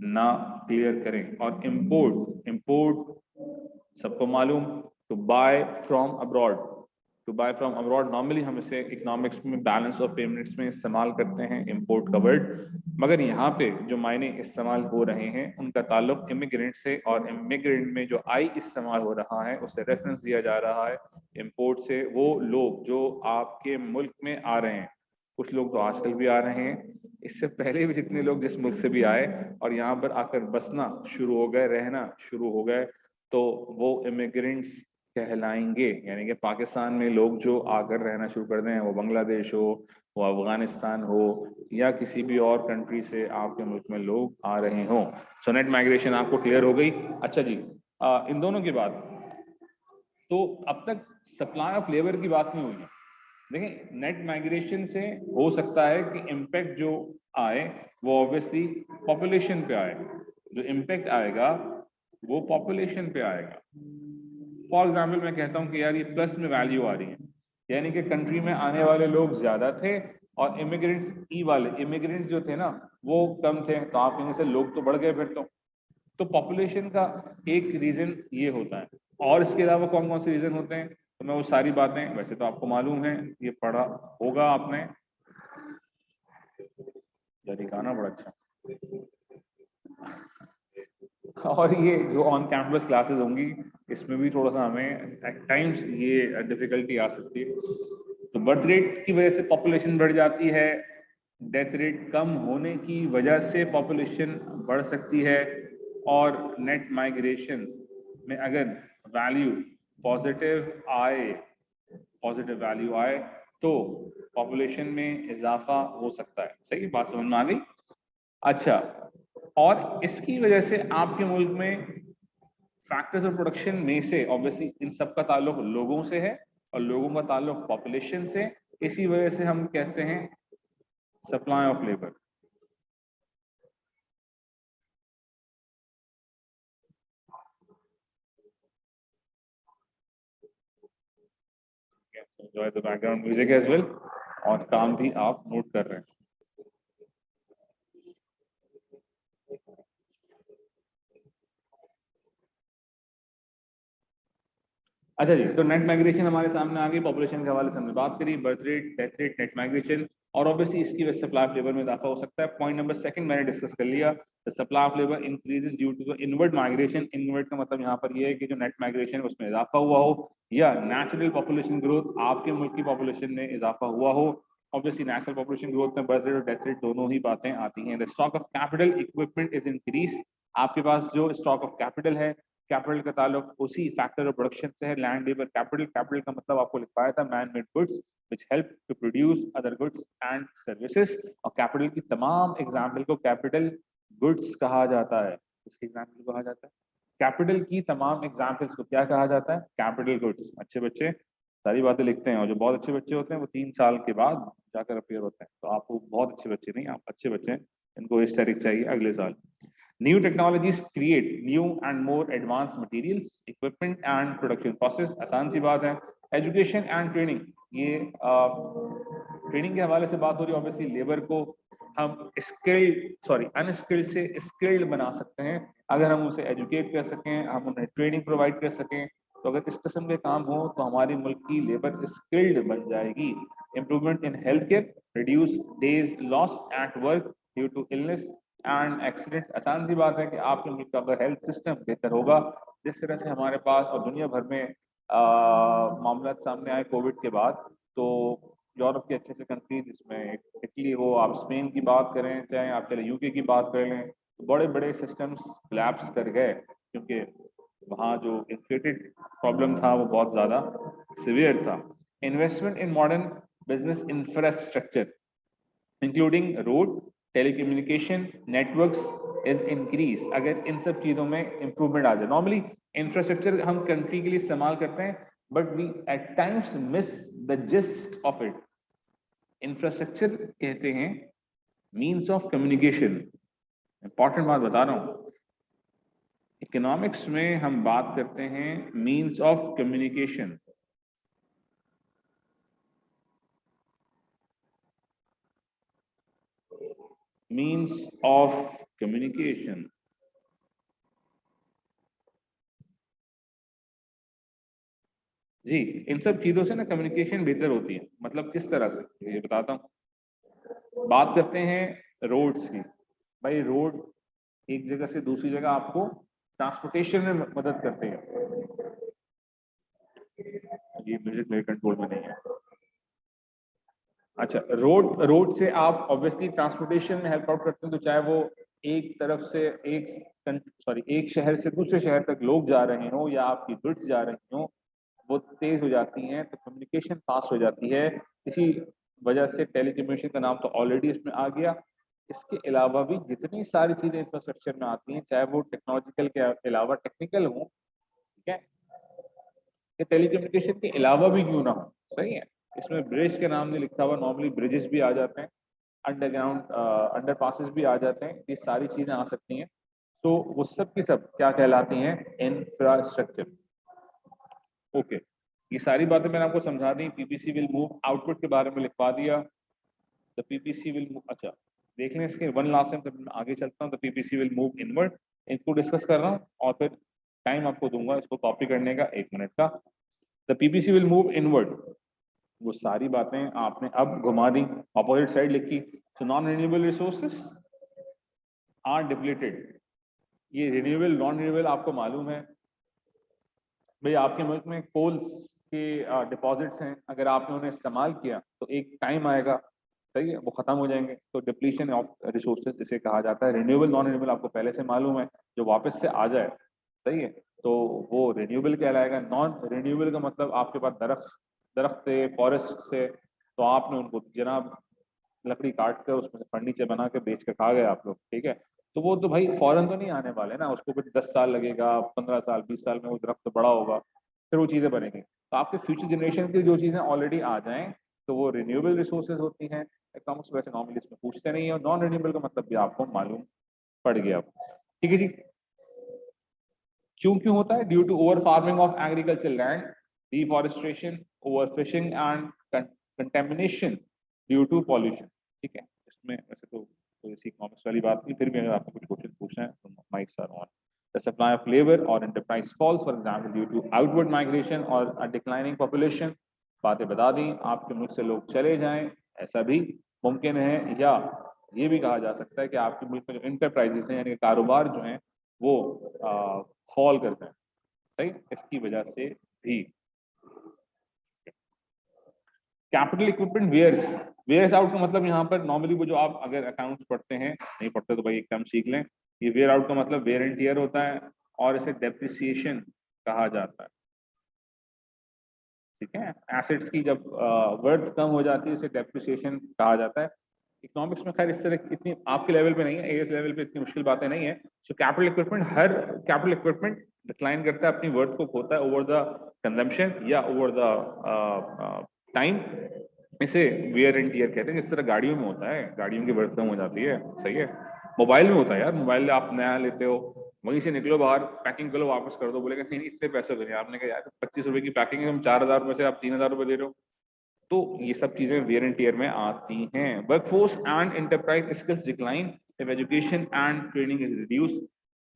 ना क्लियर करें। और इंपोर्ट, इंपोर्ट सबको मालूम, to buy from abroad, to buy from abroad normally हम इसे इकोनॉमिक्स में बैलेंस ऑफ पेमेंट्स में इस्तेमाल करते हैं, इंपोर्ट का वर्ड, मगर यहाँ पे जो मायने इस्तेमाल हो रहे हैं उनका ताल्लुक इमिग्रेंट से, और इमिग्रेंट में जो आई इस्तेमाल हो रहा है उसे रेफरेंस दिया जा रहा है इंपोर्ट से। वो लोग जो आपके मुल्क में आ रहे हैं, कुछ लोग तो आजकल भी आ रहे हैं, इससे पहले भी जितने लोग जिस मुल्क से भी आए और यहाँ पर आकर बसना शुरू हो गए, रहना शुरू हो गए, तो वो इमिग्रेंट्स कहलाएंगे, यानी कि पाकिस्तान में लोग जो आकर रहना शुरू कर दें, वो बांग्लादेश हो, वो अफगानिस्तान हो, या किसी भी और कंट्री से आपके मुल्क में लोग आ रहे हों। सो नेट माइग्रेशन आपको क्लियर हो गई। अच्छा जी, इन दोनों की बात, तो अब तक सप्लाई ऑफ लेबर की बात नहीं हुई है। देखिए, नेट माइग्रेशन से हो सकता है कि इम्पैक्ट जो आए वो ऑब्वियसली पॉपुलेशन पे आए, जो इम्पैक्ट आएगा वो पॉपुलेशन पे आएगा। फॉर एग्जाम्पल मैं कहता हूँ कि यार ये प्लस में वैल्यू आ रही है, यानी कि कंट्री में आने वाले लोग ज्यादा थे और इमिग्रेंट्स इमिग्रेंट्स जो थे ना वो कम थे, तो आप कहेंगे से लोग तो बढ़ गए फिर तो पॉपुलेशन का एक रीजन ये होता है। और इसके अलावा कौन कौन से रीजन होते हैं, तो मैं वो सारी बातें, वैसे तो आपको मालूम है, ये पढ़ा होगा आपने, गाना बड़ा अच्छा और ये जो ऑन कैंपस क्लासेस होंगी इसमें भी थोड़ा सा हमें एट टाइम्स ये डिफिकल्टी आ सकती है। तो बर्थ रेट की वजह से पॉपुलेशन बढ़ जाती है, डेथ रेट कम होने की वजह से पॉपुलेशन बढ़ सकती है, और नेट माइग्रेशन में अगर वैल्यू पॉजिटिव वैल्यू आए तो पॉपुलेशन में इजाफा हो सकता है। सही बात समझ में आ गई? अच्छा, और इसकी वजह से आपके मुल्क में फैक्टर्स ऑफ प्रोडक्शन में से ऑब्वियसली इन सब का ताल्लुक लोगों से है और लोगों का ताल्लुक पॉपुलेशन से, इसी वजह से हम कहते हैं supply of labour. Enjoy the background music as well, और काम भी आप नोट कर रहे हैं। अच्छा जी, तो नेट माइग्रेशन हमारे सामने आ गई, पॉपुलेशन के हवाले से हमने बात करी, birth rate, death rate, net migration, और ऑब्वियसली इसकी वजह से सप्लाई ऑफ लेबर में इजाफा हो सकता है। पॉइंट नंबर सेकंड मैंने डिस्कस कर लिया, the supply of labour increases due to the inward migration. Inward का मतलब यहाँ पर ये है कि जो नेट माइग्रेशन है उसमें इजाफा हुआ हो, या नेचुरल पॉपुलेशन ग्रोथ, आपके मुल्क की पॉपुलेशन में इजाफा हुआ हो। ऑब्वियसली नेचुरल पॉपुलेशन ग्रोथ में बर्थ रेट और डेथ रेट दोनों ही बातें आती हैं। The stock of capital equipment is increase, आपके पास जो स्टॉक ऑफ कैपिटल है, कैपिटल का ताल्लुक उसी फैक्टर ऑफ प्रोडक्शन से है, लैंड लेबर कैपिटल। कैपिटल का मतलब आपको लिखवाया था man made goods which help to produce other goods and services, और कैपिटल की तमाम एग्जाम्पल को कैपिटल गुड्स कहा जाता है। इसके एग्जाम्पल को कहा जाता है कैपिटल की तमाम एग्जाम्पल्स को क्या कहा जाता है? Capital goods. अच्छे बच्चे सारी बातें लिखते हैं, और जो बहुत अच्छे बच्चे होते हैं वो 3 साल के बाद जाकर अपेयर होते हैं। तो आप बहुत अच्छे बच्चे नहीं, आप अच्छे बच्चे हैं, इनको हिस्टोरिक चाहिए अगले साल। New technologies create new and more advanced materials, equipment and production process। आसान सी बात है। Education and training, ये ट्रेनिंग के हवाले से बात हो रही है। ऑब्वियसली लेबर को हम अनस्किल्ड से स्किल्ड बना सकते हैं अगर हम उसे एजुकेट कर सकें, हम उन्हें ट्रेनिंग प्रोवाइड कर सकें। तो अगर इस किस्म के काम हो तो हमारे मुल्क की लेबर स्किल्ड बन जाएगी। Improvement in health care, reduce days lost at work due to illness and accident. आसान सी बात है कि आपके मुल्क का अगर हेल्थ सिस्टम बेहतर होगा, जिस तरह से हमारे पास और दुनिया भर में मामला सामने आए कोविड के बाद, तो यूरोप के अच्छे से कंट्रीज जिसमें इटली हो, आप स्पेन की बात करें, चाहे आप चले यूके की बात कर लें, तो बड़े बड़े सिस्टम्स कोलैप्स कर गए, क्योंकि वहाँ जो इन्फ्लेटेड प्रॉब्लम था वो बहुत ज़्यादा सिवियर था। Investment in modern business infrastructure including road, telecommunication networks is increase. अगर इन सब चीज़ों में इंप्रूवमेंट आ जाए, नॉर्मली इंफ्रास्ट्रक्चर हम कंट्री के लिए इस्तेमाल करते हैं, but we at times miss the gist of it. Infrastructure कहते हैं मीन्स ऑफ कम्युनिकेशन। इंपॉर्टेंट बात बता रहा हूं, इकोनॉमिक्स में हम बात करते हैं means of communication. Means of communication, जी इन सब चीजों से ना कम्युनिकेशन बेहतर होती है। मतलब किस तरह से, ये बताता हूँ। बात करते हैं रोड्स की। भाई रोड एक जगह से दूसरी जगह आपको ट्रांसपोर्टेशन में मदद करते हैं। ये म्यूजिक मेरे कंट्रोल में नहीं है। अच्छा, रोड से आप ऑब्वियसली ट्रांसपोर्टेशन में हेल्प आउट करते हैं, तो चाहे वो एक तरफ से एक शहर से दूसरे शहर तक लोग जा रहे हो या आपकी गुड्स जा रही हो, वो तेज हो जाती हैं, तो कम्युनिकेशन फास्ट हो जाती है। इसी वजह से टेलीकम्युनिकेशन का नाम तो ऑलरेडी इसमें आ गया। इसके अलावा भी जितनी सारी चीजें इंफ्रास्ट्रक्चर में आती हैं, चाहे वो टेक्नोलॉजिकल के अलावा टेक्निकल हो, ठीक है, ये टेलीकम्युनिकेशन के अलावा भी क्यों ना हो, सही है। इसमें ब्रिज के नाम नहीं लिखा हुआ, नॉर्मली ब्रिजेस भी आ जाते हैं, अंडरग्राउंड अंडर पासिस भी आ जाते हैं, ये सारी चीजें आ सकती हैं। तो वो सब की सब क्या कहलाती हैं, इंफ्रास्ट्रक्चर। ओके, ये सारी बातें मैंने आपको समझा दी। पीपीसी विल मूव आउटपुट के बारे में लिखवा दिया। द पीपीसी विल मूव, अच्छा देख लें इसके वन लास्ट टाइम, तब मैं आगे चलता हूँ। The PPC will move inward, इनको डिस्कस कर रहा हूँ और फिर टाइम आपको दूंगा इसको कॉपी करने का 1 मिनट का। The PPC will move inward, वो सारी बातें आपने अब घुमा दी, अपोजिट साइड लिखी। So non renewable resources are depleted. ये रिन्यूएबल नॉन रिन्यूएबल आपको मालूम है भाई, आपके मुल्क में कोल्स के डिपॉजिट्स हैं, अगर आपने उन्हें इस्तेमाल किया तो एक टाइम आएगा, सही है, वो खत्म हो जाएंगे। तो डिप्लीशन ऑफ रिसोर्सेज जिसे कहा जाता है। रिन्यूएबल नॉन रिन्यूएबल आपको पहले से मालूम है, जो वापस से आ जाए, सही है, तो वो रिन्यूएबल कहलाएगा। नॉन रिन्यूएबल का मतलब आपके पास दरख्त से, फॉरेस्ट से, तो आपने उनको जनाब लकड़ी काट कर उसमें फर्नीचर बना के बेच कर खा गए आप लोग, ठीक है। तो वो तो भाई फौरन तो नहीं आने वाले ना, उसको कुछ 10 साल लगेगा, 15 साल 20 साल में वो दरख्त तो बड़ा होगा, फिर वो चीजें बनेंगी। तो आपके फ्यूचर जनरेशन की जो चीजें ऑलरेडी आ जाएं, तो वो रिन्यूएबल रिसोर्सेज होती हैं। इकोनॉमिक्स वैसे नॉर्मली इसमें पूछते नहीं है, और नॉन रिन्यूएबल का मतलब भी आपको मालूम पड़ गया, ठीक है जी। क्यों क्यों होता है? Due to over farming of agriculture land, deforestation, over fishing and contamination due to pollution, ठीक है। इसमें वैसे तो कोई ऐसी इकोनॉमिक्स वाली बात नहीं, फिर भी अगर आपको कुछ क्वेश्चन पूछना है तो mics are on. The supply of labor or enterprise falls, for example, due to outward migration or a declining population. बातें बता दी, आपके मुल्क से लोग चले जाएं, ऐसा भी मुमकिन है। या ये भी कहा जा सकता है कि आपके मुल्क में जो इंटरप्राइजेस हैं, यानी कारोबार जो हैं, वो फॉल करते हैं, सही, इसकी वजह से भी। Capital equipment wears, wears out का मतलब यहाँ पर नॉर्मली वो जो आप अगर अकाउंट्स पढ़ते हैं, नहीं पढ़ते तो भाई एक टर्म सीख लें, ये वेयर आउट का मतलब वेयर एंड टियर होता है, और इसे डेप्रिसिएशन कहा जाता है, ठीक है। एसेट्स की जब वर्थ कम हो जाती है उसे डेप्रिसिएशन कहा जाता है। इकोनॉमिक्स में खैर इस तरह इतनी आपके लेवल पे नहीं है, एएस लेवल पे इतनी मुश्किल बातें नहीं है। सो कैपिटल इक्विपमेंट, हर कैपिटल इक्विपमेंट डिक्लाइन करता है, अपनी वर्थ को खोता है ओवर द कंजम्पशन या ओवर द टाइम। इसे वेयर एंड टियर कहते हैं। जिस तरह गाड़ियों में होता है, गाड़ियों की वर्थ कम हो जाती है, सही है। मोबाइल में होता है यार, मोबाइल आप नया लेते हो, वहीं से निकलो बाहर, पैकिंग करो, वापस कर दो, बोलेगा नहीं इतने पैसे तो नहीं। आपने कहा यार 25 रुपए की पैकिंग है, हम 4,000 रुपए से आप 3,000 रुपए दे रहे हो। तो ये सब चीजें वेयर एंड टियर में आती हैं। Workforce and enterprise skills decline if education and training is reduce.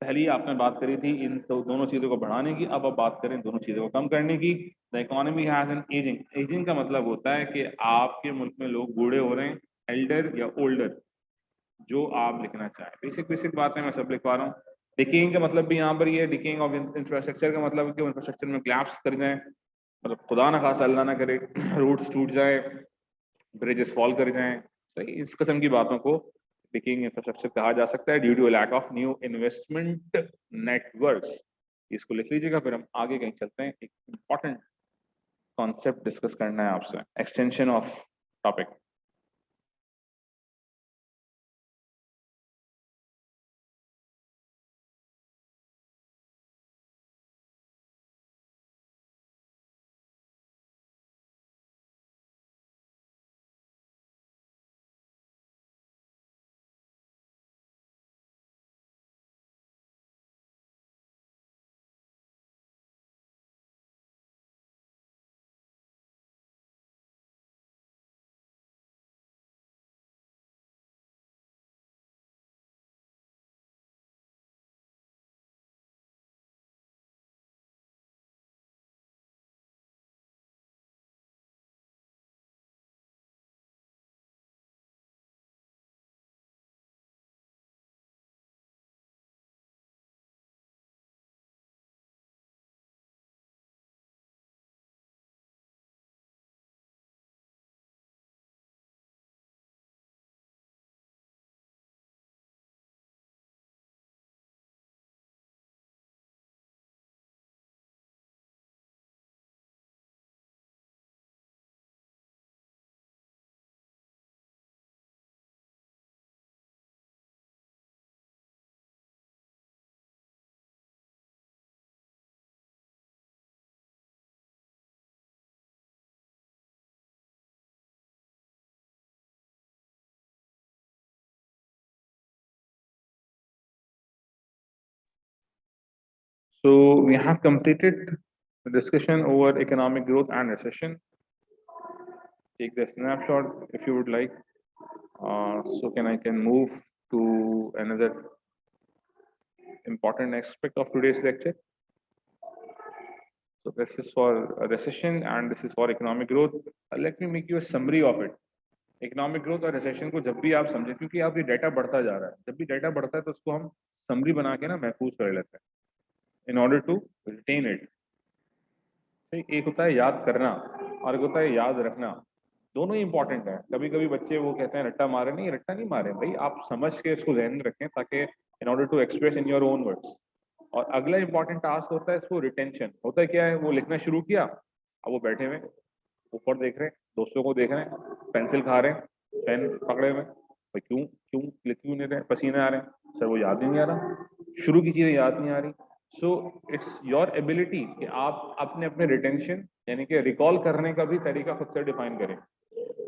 पहली आपने बात करी थी इन तो दोनों चीजों को बढ़ाने की, अब बात करें दोनों चीजों को कम करने की। The economy has an ageing, ageing का मतलब होता है कि आपके मुल्क में लोग बूढ़े हो रहे हैं, एल्डर या ओल्डर, जो आप लिखना चाहें। बेसिक बेसिक बातें मैं सब लिखवा रहा हूँ। डिकेइंग का मतलब भी यहाँ पर ये, डिकेइंग ऑफ इंफ्रास्ट्रक्चर का मतलब कि इंफ्रास्ट्रक्चर में क्लैप्स कर जाए, मतलब खुदा ना खासा अल्लाह ना करे रूट्स टूट जाए, ब्रिजेस फॉल कर जाएं, सही, इस किस्म की बातों को डिकेइंग इंफ्रास्ट्रक्चर कहा जा सकता है। Due to lack of new investment networks, इसको लिख लीजिएगा। फिर हम आगे कहीं चलते हैं, एक इंपॉर्टेंट कॉन्सेप्ट डिस्कस करना है आपसे, extension of topic. So we have completed the discussion over economic growth and recession. Take the snapshot if you would like. So I can move to another important aspect of today's lecture. So this is for a recession and this is for economic growth. Let me make you a summary of it. Economic growth और recession को जब भी आप समझे, क्योंकि आप ये data बढ़ता जा रहा है, जब भी डाटा बढ़ता है तो उसको हम समरी बना के ना महफूज कर लेते हैं in order to retain it. एक होता है याद करना और एक होता है याद रखना, दोनों ही इंपॉर्टेंट है। कभी कभी बच्चे वो कहते हैं रट्टा मारे, नहीं रट्टा नहीं मारे भाई, आप समझ के इसको ध्यान में रखें ताकि in order to express in your own words. और अगला इंपॉर्टेंट टास्क होता है इसको रिटेंशन। होता है क्या है, वो लिखना शुरू किया, अब वो बैठे हुए ऊपर देख रहे हैं, दोस्तों को देख रहे हैं, पेंसिल खा रहे हैं, पेन पकड़े हुए, भाई क्यों क्यों लिख क्यों नहीं रहे, पसीने आ रहे हैं, सर वो याद ही नहीं आ रहा, शुरू की चीजें याद नहीं आ रही। सो इट्स योर एबिलिटी कि आप अपने अपने रिटेंशन यानी कि रिकॉल करने का भी तरीका खुद से डिफाइन करें।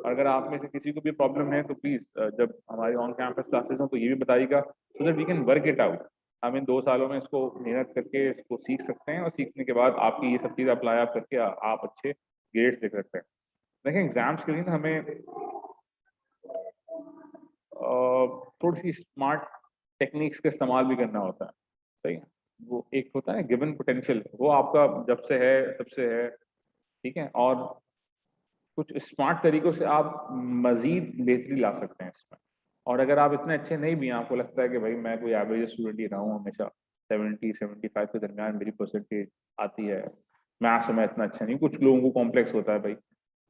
अगर आप में से किसी को भी प्रॉब्लम है तो प्लीज जब हमारी ऑन कैंपस क्लासेस हो तो ये भी बताइएगा, so that we can work it out. हम इन 2 सालों में इसको मेहनत करके इसको सीख सकते हैं और सीखने के बाद आपकी ये सब चीज़ अप्लाई आप करके आप अच्छे ग्रेड्स लिख सकते हैं। देखिए एग्जाम्स के लिए ना हमें थोड़ी सी स्मार्ट टेक्निक्स का इस्तेमाल भी करना होता है, सही है। वो एक होता है गिवन पोटेंशियल, वो आपका जब से है तब से है, ठीक है, और कुछ स्मार्ट तरीकों से आप मजीद बेहतरी ला सकते हैं इसमें। और अगर आप इतने अच्छे नहीं भी हैं, आपको लगता है कि भाई मैं कोई एवरेज स्टूडेंट ही रहा हूँ, हमेशा 70-75 के दरमियान मेरी परसेंटेज आती है, मैथ्स में इतना अच्छा नहीं, कुछ लोगों को कॉम्प्लेक्स होता है भाई,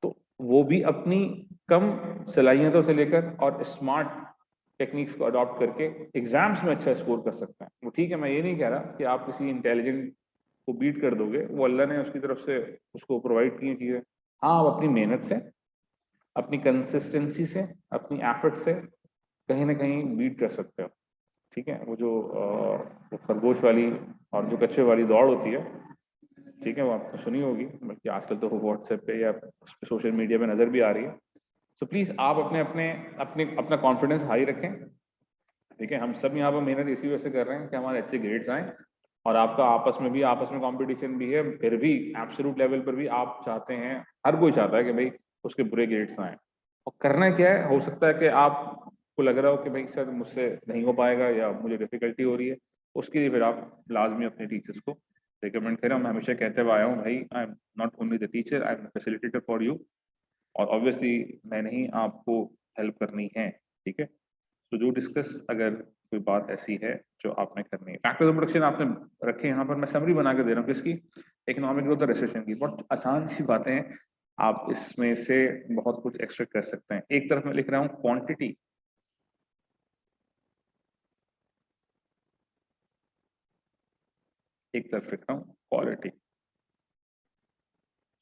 तो वो भी अपनी कम सलाहियतों से लेकर और स्मार्ट टेक्निक्स को अडॉप्ट करके एग्जाम्स में अच्छा स्कोर कर सकते हैं। वो ठीक है, मैं ये नहीं कह रहा कि आप किसी इंटेलिजेंट को बीट कर दोगे, वो अल्लाह ने उसकी तरफ से उसको प्रोवाइड की चीजें। हाँ, आप अपनी मेहनत से, अपनी कंसिस्टेंसी से, अपनी एफर्ट से कहीं ना कहीं बीट कर सकते हो, ठीक है। वो जो खरगोश वाली और जो कच्चे वाली दौड़ होती है, ठीक है, वो आपने सुनी होगी, बल्कि आजकल तो व्हाट्सएप पे या सोशल मीडिया पे नजर भी आ रही है। सो प्लीज आप अपना कॉन्फिडेंस हाई रखें, ठीक है। हम सब यहाँ पर मेहनत इसी वजह से कर रहे हैं कि हमारे अच्छे ग्रेड्स आए, और आपका आपस में कंपटीशन भी है, फिर भी एब्सोल्यूट लेवल पर भी आप चाहते हैं, हर कोई चाहता है कि भाई उसके बुरे ग्रेड्स आए। और करना क्या है, हो सकता है कि आपको लग रहा हो कि भाई सर मुझसे नहीं हो पाएगा या मुझे डिफिकल्टी हो रही है, उसके लिए फिर आप लाजमी अपने टीचर्स को रिकमेंड करें। मैं हमेशा कहते हुए आया हूँ भाई, I am not only the teacher, I am facilitator for you, और ऑब्वियसली मैंने ही आपको हेल्प करनी है, ठीक है। तो जो डिस्कस अगर कोई बात ऐसी है जो आपने करनी है, फैक्टर्स ऑफ प्रोडक्शन आपने रखे यहाँ पर, मैं समरी बना के दे रहा हूँ किसकी, इकोनॉमिक ग्रोथ और रिसेशन की। बहुत आसान सी बातें हैं, आप इसमें से बहुत कुछ एक्सट्रैक्ट कर सकते हैं। एक तरफ मैं लिख रहा हूँ क्वांटिटी, एक तरफ लिख रहा हूँ क्वालिटी।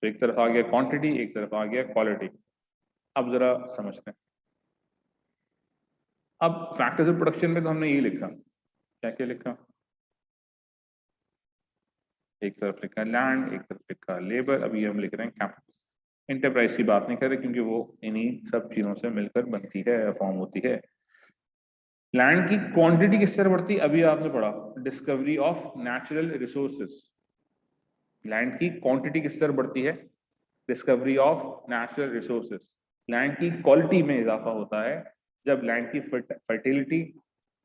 तो एक तरफ आ गया क्वांटिटी, एक तरफ आ गया क्वालिटी। अब जरा समझते हैं। अब फैक्टर्स ऑफ प्रोडक्शन में तो हमने ये लिखा, क्या क्या लिखा, एक तरफ लिखा लैंड, एक तरफ लिखा लेबर, अभी हम लिख रहे हैं कैपिटल। इंटरप्राइज की बात नहीं कर रहे क्योंकि वो इन्हीं सब चीजों से मिलकर बनती है, फॉर्म होती है। लैंड की क्वांटिटी किस तरह बढ़ती है, अभी आपने पढ़ा, discovery of natural resources. Land की क्वांटिटी किस तरह बढ़ती है, discovery of natural resources. Land की क्वालिटी में इजाफा होता है जब लैंड की फर्टिलिटी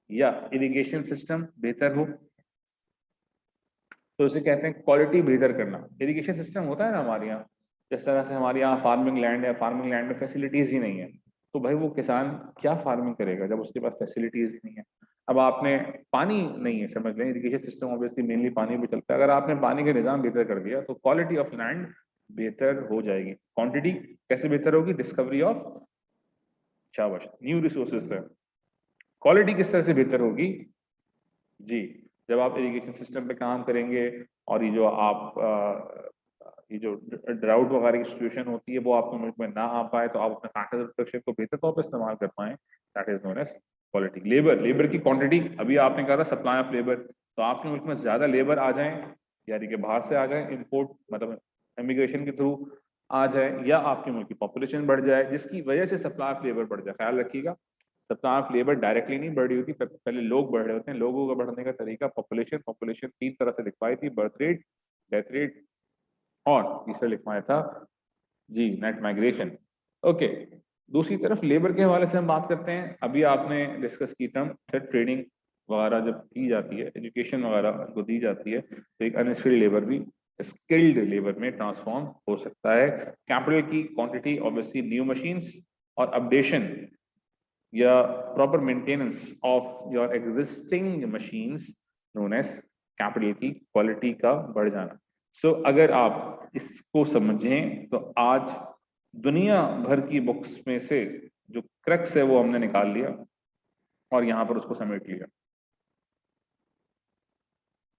या इरिगेशन सिस्टम बेहतर हो, तो उसे कहते हैं क्वालिटी बेहतर करना। इरिगेशन सिस्टम होता है ना हमारे यहाँ, जिस तरह से हमारे यहाँ फार्मिंग लैंड है, फार्मिंग लैंड में फैसिलिटीज ही नहीं है, तो भाई वो किसान क्या फार्मिंग करेगा जब उसके पास फैसिलिटीज ही नहीं है। अब आपने पानी नहीं है, समझ लें इरिगेशन सिस्टम ऑब्वियसली मेनली पानी पे चलता है, अगर आपने पानी का निजाम बेहतर कर दिया तो क्वालिटी ऑफ लैंड बेहतर हो जाएगी। क्वांटिटी कैसे बेहतर होगी, डिस्कवरी ऑफ, शाबाश, न्यू रिसोर्सेज है। क्वालिटी किस तरह से बेहतर होगी जी, जब आप इरिगेशन सिस्टम पे काम करेंगे और ये जो आप ये जो ड्राउट वगैरह की सिचुएशन होती है वो आपके मुल्क में ना आ पाए, तो आप अपने फैक्टर्स ऑफ प्रोडक्शन को बेहतर तौर पर इस्तेमाल कर पाए, that is known as quality. Labour की क्वांटिटी, अभी आपने कहा था सप्लाई ऑफ लेबर, तो आपके मुल्क में ज्यादा लेबर आ जाए, यानी कि बाहर से आ जाए, इम्पोर्ट मतलब इमिग्रेशन के थ्रू आ जाए, या आपके मुल्क की पॉपुलेशन बढ़ जाए जिसकी वजह से सप्लाई ऑफ लेबर बढ़ जाए, ख्याल रखिएगा सप्लाई ऑफ लेबर डायरेक्टली नहीं बढ़ रही होती, पहले लोग बढ़ रहे होते हैं। लोगों का बढ़ने का तरीका पॉपुलेशन तीन तरह से लिखवाई थी, बर्थ रेट, डेथ रेट और तीसरा लिखवाया था जी नेट माइग्रेशन। ओके, दूसरी तरफ लेबर के हवाले से हम बात करते हैं। अभी आपने डिस्कस की टर्म ट्रेडिंग वगैरह जब की जाती है, एजुकेशन वगैरह उनको दी जाती है, तो एक अनस्किल्ड लेबर भी स्किल्ड लेबर में ट्रांसफॉर्म हो सकता है। कैपिटल की क्वांटिटी ऑब्वियसली न्यू मशीन्स और अपडेशन या proper maintenance of your existing machines known as capital की क्वालिटी का बढ़ जाना। सो अगर आप इसको समझें तो आज दुनिया भर की बुक्स में से जो क्रक्स है वो हमने निकाल लिया और यहां पर उसको समेट लिया।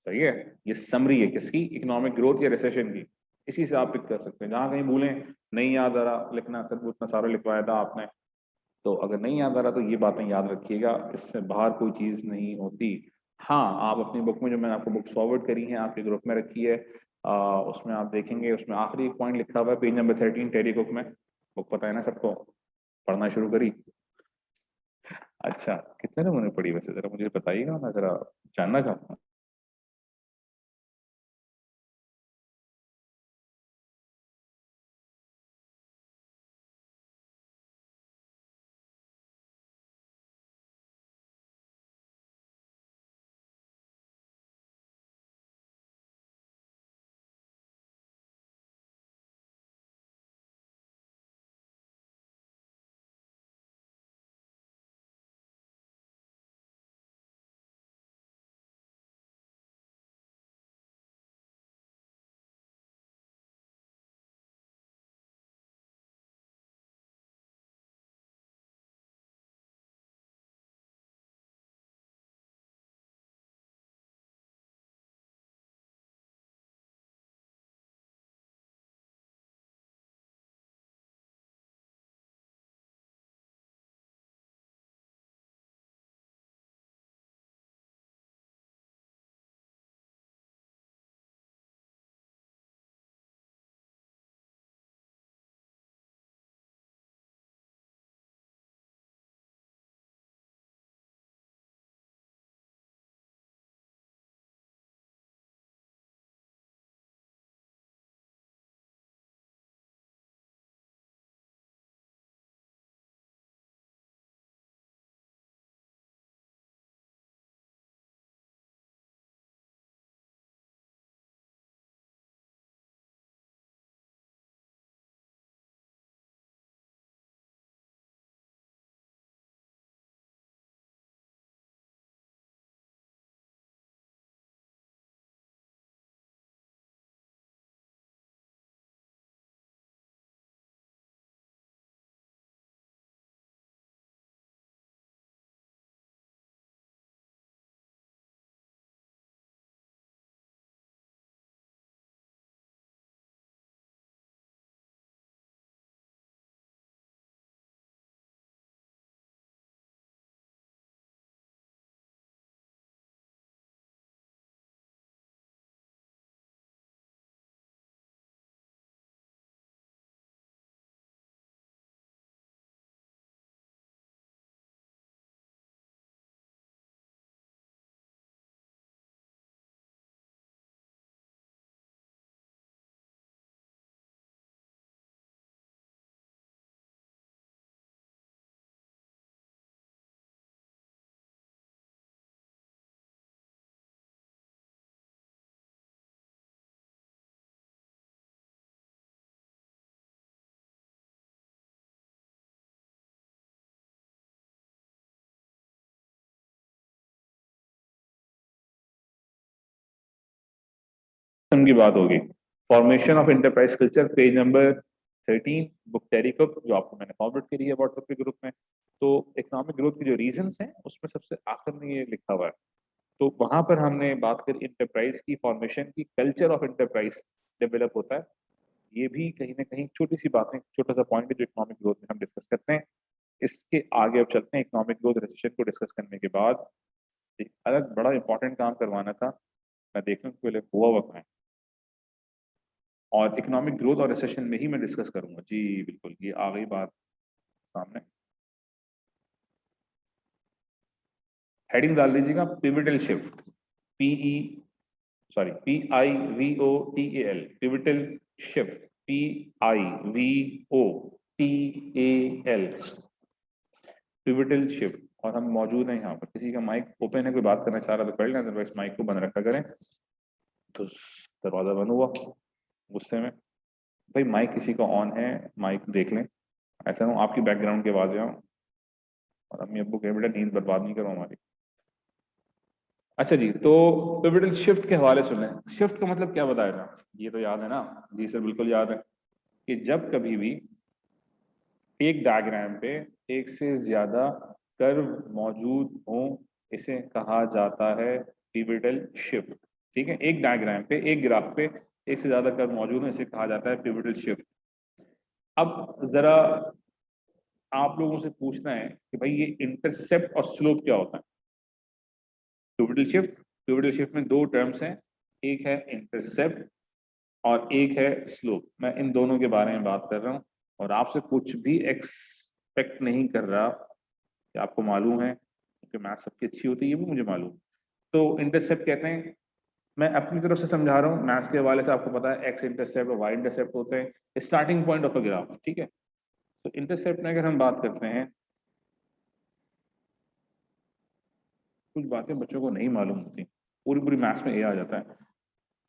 सही है, ये समरी है किसकी, इकोनॉमिक ग्रोथ या रिसेशन की। इसी से आप पिक कर सकते हैं। जहां कहीं भूलें, नहीं याद आ रहा लिखना, सिर्फ उतना सारा लिखवाया था आपने, तो अगर नहीं याद आ रहा तो ये बातें याद रखिएगा, इससे बाहर कोई चीज नहीं होती। हाँ, आप अपनी बुक में, जो मैंने आपको बुक्स फॉरवर्ड करी हैं, आपके ग्रुप में रखी है, उसमें आप देखेंगे, उसमें आखिरी एक पॉइंट लिखा हुआ है पेज नंबर 13 टेरी बुक में। बुक पता है ना सबको, पढ़ना शुरू करी? अच्छा, कितने लोगों ने पढ़ी वैसे, जरा मुझे बताइएगा, मैं जरा जानना चाहता हूँ। की बात होगी, formation of enterprise culture, page number 13, book Terry Cook, जो आपको मैंने फॉरवर्ड करी है व्हाट्सएप के ग्रुप में। तो इकोनॉमिक ग्रोथ के जो रीजंस हैं उसमें सबसे आखिर में ये लिखा हुआ है। तो वहां पर हमने बात करी इंटरप्राइज की फॉर्मेशन की, कल्चर ऑफ एंटरप्राइज डेवलप होता है। ये भी कहीं ना कहीं छोटी सी बातें, छोटा सा पॉइंट है जो इकोनॉमिक ग्रोथ में हम डिस्कस करते हैं। इसके आगे अब चलते हैं, इकोनॉमिक ग्रोथ रिसेशन को डिस्कस करने के बाद एक अलग बड़ा इंपॉर्टेंट काम करवाना था, मैं देख लूँ पहले हुआ वक्त में, और इकोनॉमिक ग्रोथ और रिसेशन में ही मैं डिस्कस करूंगा। जी बिल्कुल, ये आ गई बात सामने। हेडिंग डाल दीजिएगा pivotal shift, PIVOTAL, pivotal shift, PIVOTAL, pivotal shift. और हम मौजूद हैं यहाँ पर, किसी का माइक ओपन है, कोई बात करना चाह रहा तो कर लें, अदरवाइज माइक को बंद रखा करें। तो दरवाजा बंद हुआ गुस्से में। भाई माइक किसी का ऑन है, माइक देख लें, ऐसा हो आपकी बैकग्राउंड की आवाजें आऊँ और अम्मी अब्बू कहे बेटा नींद बर्बाद नहीं करो हमारी। अच्छा जी, तो पिवटल शिफ्ट के हवाले सुन लें। शिफ्ट का मतलब क्या बताया था, ये तो याद है ना? जी सर बिल्कुल याद है, कि जब कभी भी एक डायग्राम पे एक से ज्यादा कर्व मौजूद हो, इसे कहा जाता है पिवटल शिफ्ट। ठीक है, एक डायग्राम पे, एक ग्राफ पे एक से ज्यादा कर्व मौजूद हो, इसे कहा जाता है पिवटल शिफ्ट। अब जरा आप लोगों से पूछना है कि भाई ये इंटरसेप्ट और स्लोप क्या होता है। पिवटल शिफ्ट में दो टर्म्स हैं, एक है इंटरसेप्ट और एक है स्लोप। मैं इन दोनों के बारे में बात कर रहा हूं और आपसे कुछ भी एक्सपेक्ट नहीं कर रहा कि आपको मालूम है, क्योंकि मैथ सबकी अच्छी होती है, ये भी मुझे मालूम। तो इंटरसेप्ट कहते हैं, मैं अपनी तरफ से समझा रहा हूँ, मैथ्स के हवाले से आपको पता है एक्स इंटरसेप्ट और वाई इंटरसेप्ट होते हैं starting point of a graph. ठीक है, तो इंटरसेप्ट में अगर हम बात करते हैं, कुछ बातें बच्चों को नहीं मालूम होती, पूरी पूरी मैथ्स में ये आ जाता है।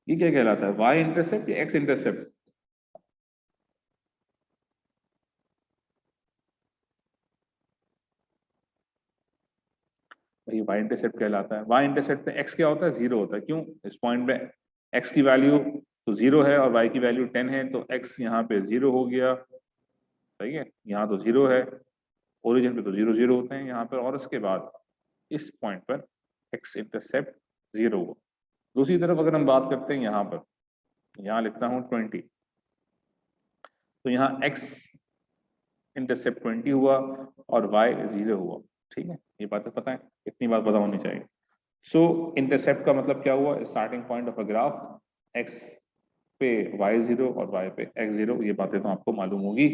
ये क्या कहलाता है, वाई इंटरसेप्ट या एक्स इंटरसेप्ट? ये वाई इंटरसेप्ट कहलाता है। वाई इंटरसेप्ट पे एक्स क्या होता है, जीरो होता है। क्यों? इस पॉइंट पे एक्स की वैल्यू तो जीरो है और वाई की वैल्यू 10 है, तो एक्स यहाँ पे जीरो हो गया। सही है, यहाँ तो जीरो है, ओरिजिन पे तो जीरो जीरो होते हैं यहाँ पर, और उसके बाद इस पॉइंट पर एक्स इंटरसेप्ट जीरो हुआ। दूसरी तरफ अगर हम बात करते हैं यहाँ पर, यहाँ लिखता हूँ 20, तो यहाँ एक्स इंटरसेप्ट 20 हुआ और वाई जीरो हुआ। ठीक है, ये बातें पता है, इतनी बात पता होनी चाहिए। सो इंटरसेप्ट का मतलब क्या हुआ, starting point of a graph, x पे वाई जीरो और वाई पे एक्स जीरो, ये बातें तो आपको मालूम होगी।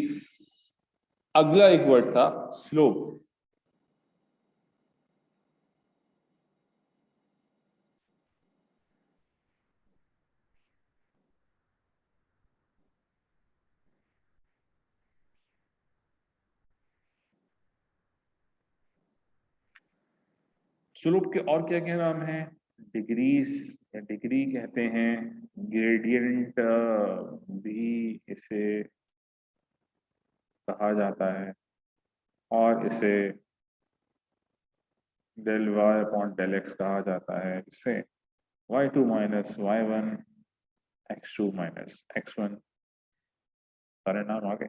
अगला एक वर्ड था स्लोप। स्लोप के और क्या क्या नाम है, डिग्रीज या डिग्री कहते हैं, ग्रेडियंट भी इसे कहा जाता है, और इसे del Y upon del X कहा जाता है, इसे y2 minus y1 x2 minus x1, सारे नाम आ गए।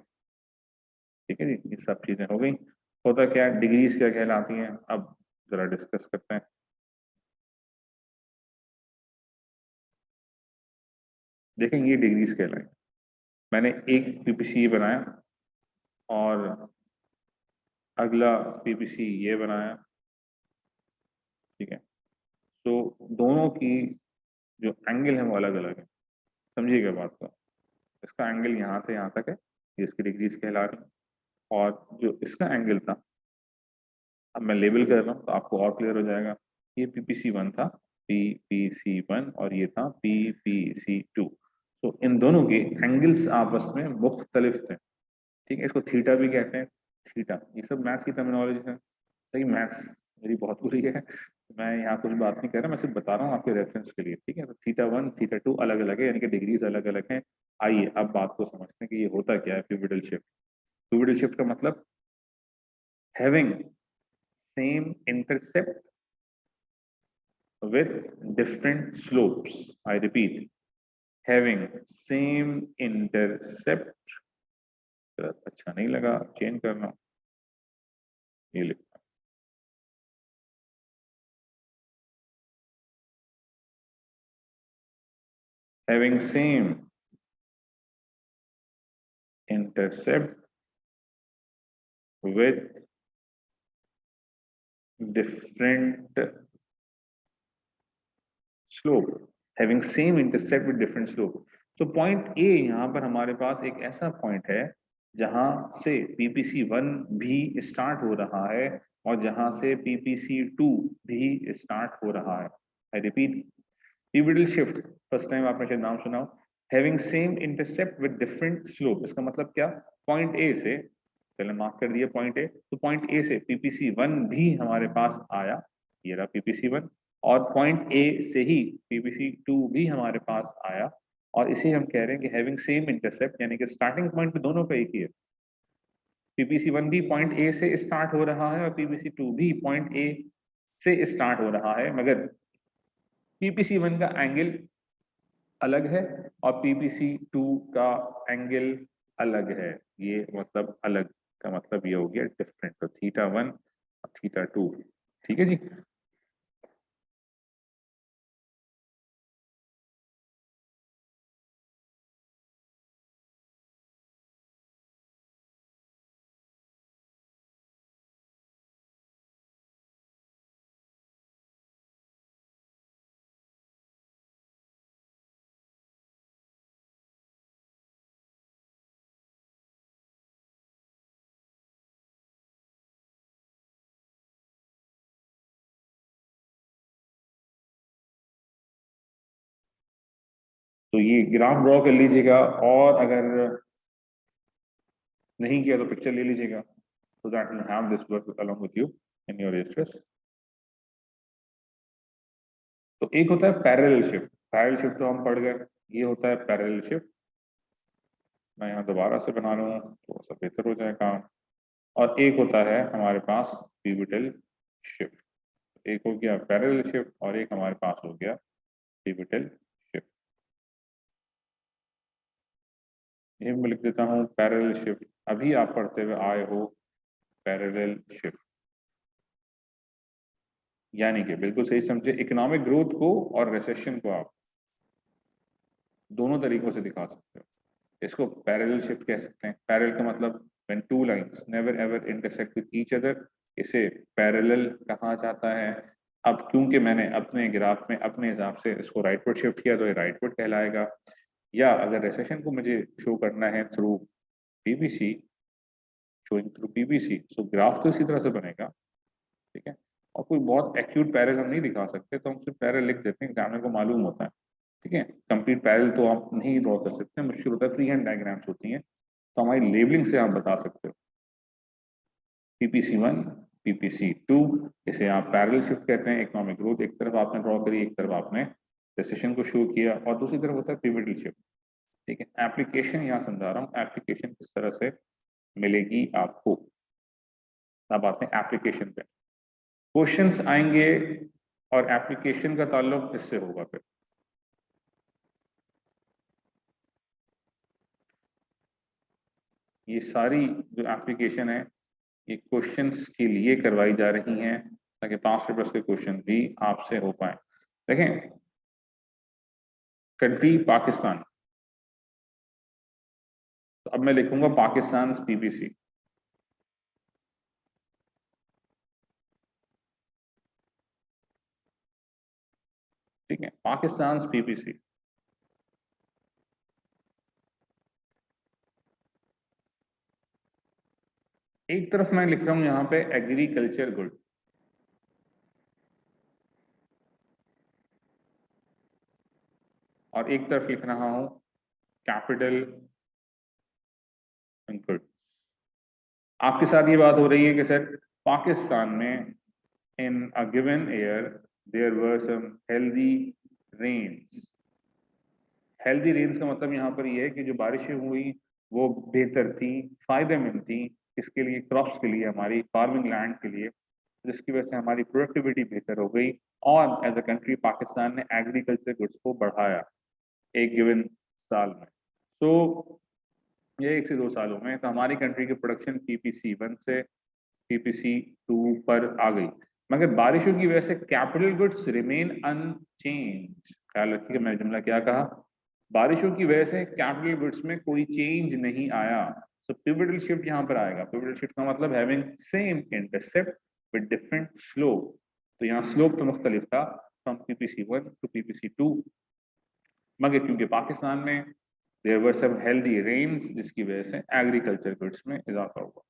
ठीक है जी, ये सब चीजें हो गई। होता क्या है, डिग्रीज क्या कहलाती हैं, अब जरा डिस्कस करते हैं। देखें ये डिग्रीज कहलाए, मैंने एक पीपीसी बनाया और अगला पीपीसी ये बनाया। ठीक है, तो दोनों की जो एंगल है वो अलग अलग है, समझिएगा बात को। इसका एंगल यहाँ से यहाँ तक है, ये इसकी डिग्रीज कहला रही है, और जो इसका एंगल था, अब मैं लेबल कर रहा हूँ तो आपको और क्लियर हो जाएगा। ये PPC1 था, PPC1, और ये था PPC2। तो इन दोनों के एंगल्स आपस में मुख्तलिफ थे। ठीक है, इसको थीटा भी कहते हैं, थीटा, ये सब मैथ्स की टर्मिनोलॉजी है। सही, मैथ्स मेरी बहुत बुरी है, मैं यहाँ कुछ बात नहीं कर रहा, मैं सिर्फ बता रहा हूँ आपके रेफरेंस के लिए। ठीक है, तो थीटा1 थीटा2 अलग अलग है, यानी कि डिग्रीज अलग अलग हैं। आइए अब बात को समझते हैं कि ये होता क्या है पिवटल शिफ्ट। पिवटल शिफ्ट का मतलब having same intercept with different slopes. I repeat, having same intercept, अच्छा नहीं लगा, चेंज करना, ये लिखना, having same intercept with different slope, having same intercept with different slope। तो पॉइंट ए, यहाँ पर हमारे पास एक ऐसा पॉइंट है जहां से PPC1 भी स्टार्ट हो रहा है और जहां से PPC2 भी स्टार्ट हो रहा है। I repeat, pivotal shift, first time आपने शायद नाम सुना हो, having same intercept with different slope. इसका मतलब क्या, पॉइंट ए से, चलो मार्क कर दिया पॉइंट ए, तो पॉइंट ए से PPC1 भी हमारे पास आया, ये रहा PPC1, और पॉइंट ए से ही PPC2 भी हमारे पास आया, और इसे हम कह रहे हैं कि हैविंग सेम इंटरसेप्ट, यानी कि स्टार्टिंग पॉइंट दोनों का एक ही है। PPC1 भी पॉइंट ए से स्टार्ट हो रहा है और PPC2 भी पॉइंट ए से स्टार्ट हो रहा है, मगर PPC1 का एंगल अलग है और PPC2 का एंगल अलग है। ये मतलब अलग का मतलब ये हो गया डिफरेंट, तो θ1 और θ2, ठीक है जी। तो ये ग्राफ ड्रॉ कर लीजिएगा, और अगर नहीं किया तो पिक्चर ले लीजिएगा, so that you have this work along with you in your registers। तो एक होता है पैरेलल शिफ्ट, पैरेलल शिफ्ट तो हम पढ़ गए, ये होता है पैरेलल शिफ्ट। मैं यहाँ दोबारा से बना लूँ थोड़ा सा बेहतर हो जाए काम। और एक होता है हमारे पास पिवटल शिफ्ट, एक हो गया पैरेलल शिफ्ट और एक हमारे पास हो गया पिवटल शिफ्ट। ये मैं लिख देता हूँ पैरेलल शिफ्ट, अभी आप पढ़ते हुए आए हो पैरेलल शिफ्ट, यानी कि बिल्कुल सही समझे, इकोनॉमिक ग्रोथ को और रिसेशन को आप दोनों तरीकों से दिखा सकते हो। इसको पैरेलल शिफ्ट कह सकते हैं। पैरेलल का मतलब when two lines never ever intersect with each other, इसे पैरेलल कहा जाता है। अब क्योंकि मैंने अपने ग्राफ में अपने हिसाब से इसको राइटवर्ड शिफ्ट किया तो ये राइटवर्ड कहलाएगा, या अगर रिसेशन को मुझे शो करना है through PPC, showing through PPC, सो ग्राफ तो इसी तरह से बनेगा, ठीक है। और कोई बहुत एक्यूट पैरेलल हम नहीं दिखा सकते, तो हम सिर्फ पैरेलल लिख देते हैं, एग्जामिनर को मालूम होता है, ठीक है। कंप्लीट पैरेलल तो आप नहीं ड्रॉ कर सकते, मुश्किल होता है, फ्री हैंड डायग्राम्स होती हैं, तो हमारी लेबलिंग से आप बता सकते हो। PPC1, PPC2, इसे आप पैरेलल शिफ्ट कहते हैं। इकोनॉमिक ग्रोथ एक तरफ आपने ड्रॉ करी, एक तरफ आपने रिसेशन को शो किया, और दूसरी तरफ होता है पिवटल शिफ्ट, ठीक है। एप्लीकेशन यहाँ समझा रहा हूँ, एप्लीकेशन किस तरह से मिलेगी आपको। अब आते हैं एप्लीकेशन पे, क्वेश्चंस आएंगे और एप्लीकेशन का ताल्लुक इससे होगा। फिर ये सारी जो एप्लीकेशन है ये क्वेश्चंस के लिए करवाई जा रही हैं, ताकि पास पेपर्स के क्वेश्चन भी आपसे हो पाए। देखें, कंट्री पाकिस्तान, तो अब मैं लिखूंगा पाकिस्तान PPC, ठीक है, पाकिस्तान PPC। एक तरफ मैं लिख रहा हूं यहाँ पे एग्रीकल्चर गुड, और एक तरफ लिख रहा हूं कैपिटल गुड। आपके साथ ये बात हो रही है कि सर पाकिस्तान में in a given year there were some healthy rains. Healthy rains का मतलब यहाँ पर ये है कि जो बारिशें हुई वो बेहतर थी, फायदेमंद थी, इसके लिए क्रॉप्स के लिए, हमारी फार्मिंग लैंड के लिए, जिसकी वजह से हमारी प्रोडक्टिविटी बेहतर हो गई, और एज अ कंट्री पाकिस्तान ने एग्रीकल्चर गुड्स को बढ़ाया एक गिवन साल में। तो ये 1 से 2 सालों में तो हमारी कंट्री की प्रोडक्शन PPC1 से PPC2 पर आ गई, मगर बारिशों की वजह से कैपिटल गुड्स रिमेन अनचेंज। ख्याल रखिएगा मैंने जुमला क्या कहा, बारिशों की वजह से कैपिटल गुड्स में कोई चेंज नहीं आया। सो पिवटल शिफ्ट यहाँ पर आएगा। पिवटल शिफ्ट का मतलब having same intercept with different slope, तो यहाँ स्लोप तो मुख्तलिफ था फ्रॉम PPC1 टू PPC2, मगर क्योंकि पाकिस्तान में there were some healthy rains, जिसकी वजह से एग्रीकल्चर गुड्स में इजाफा हुआ।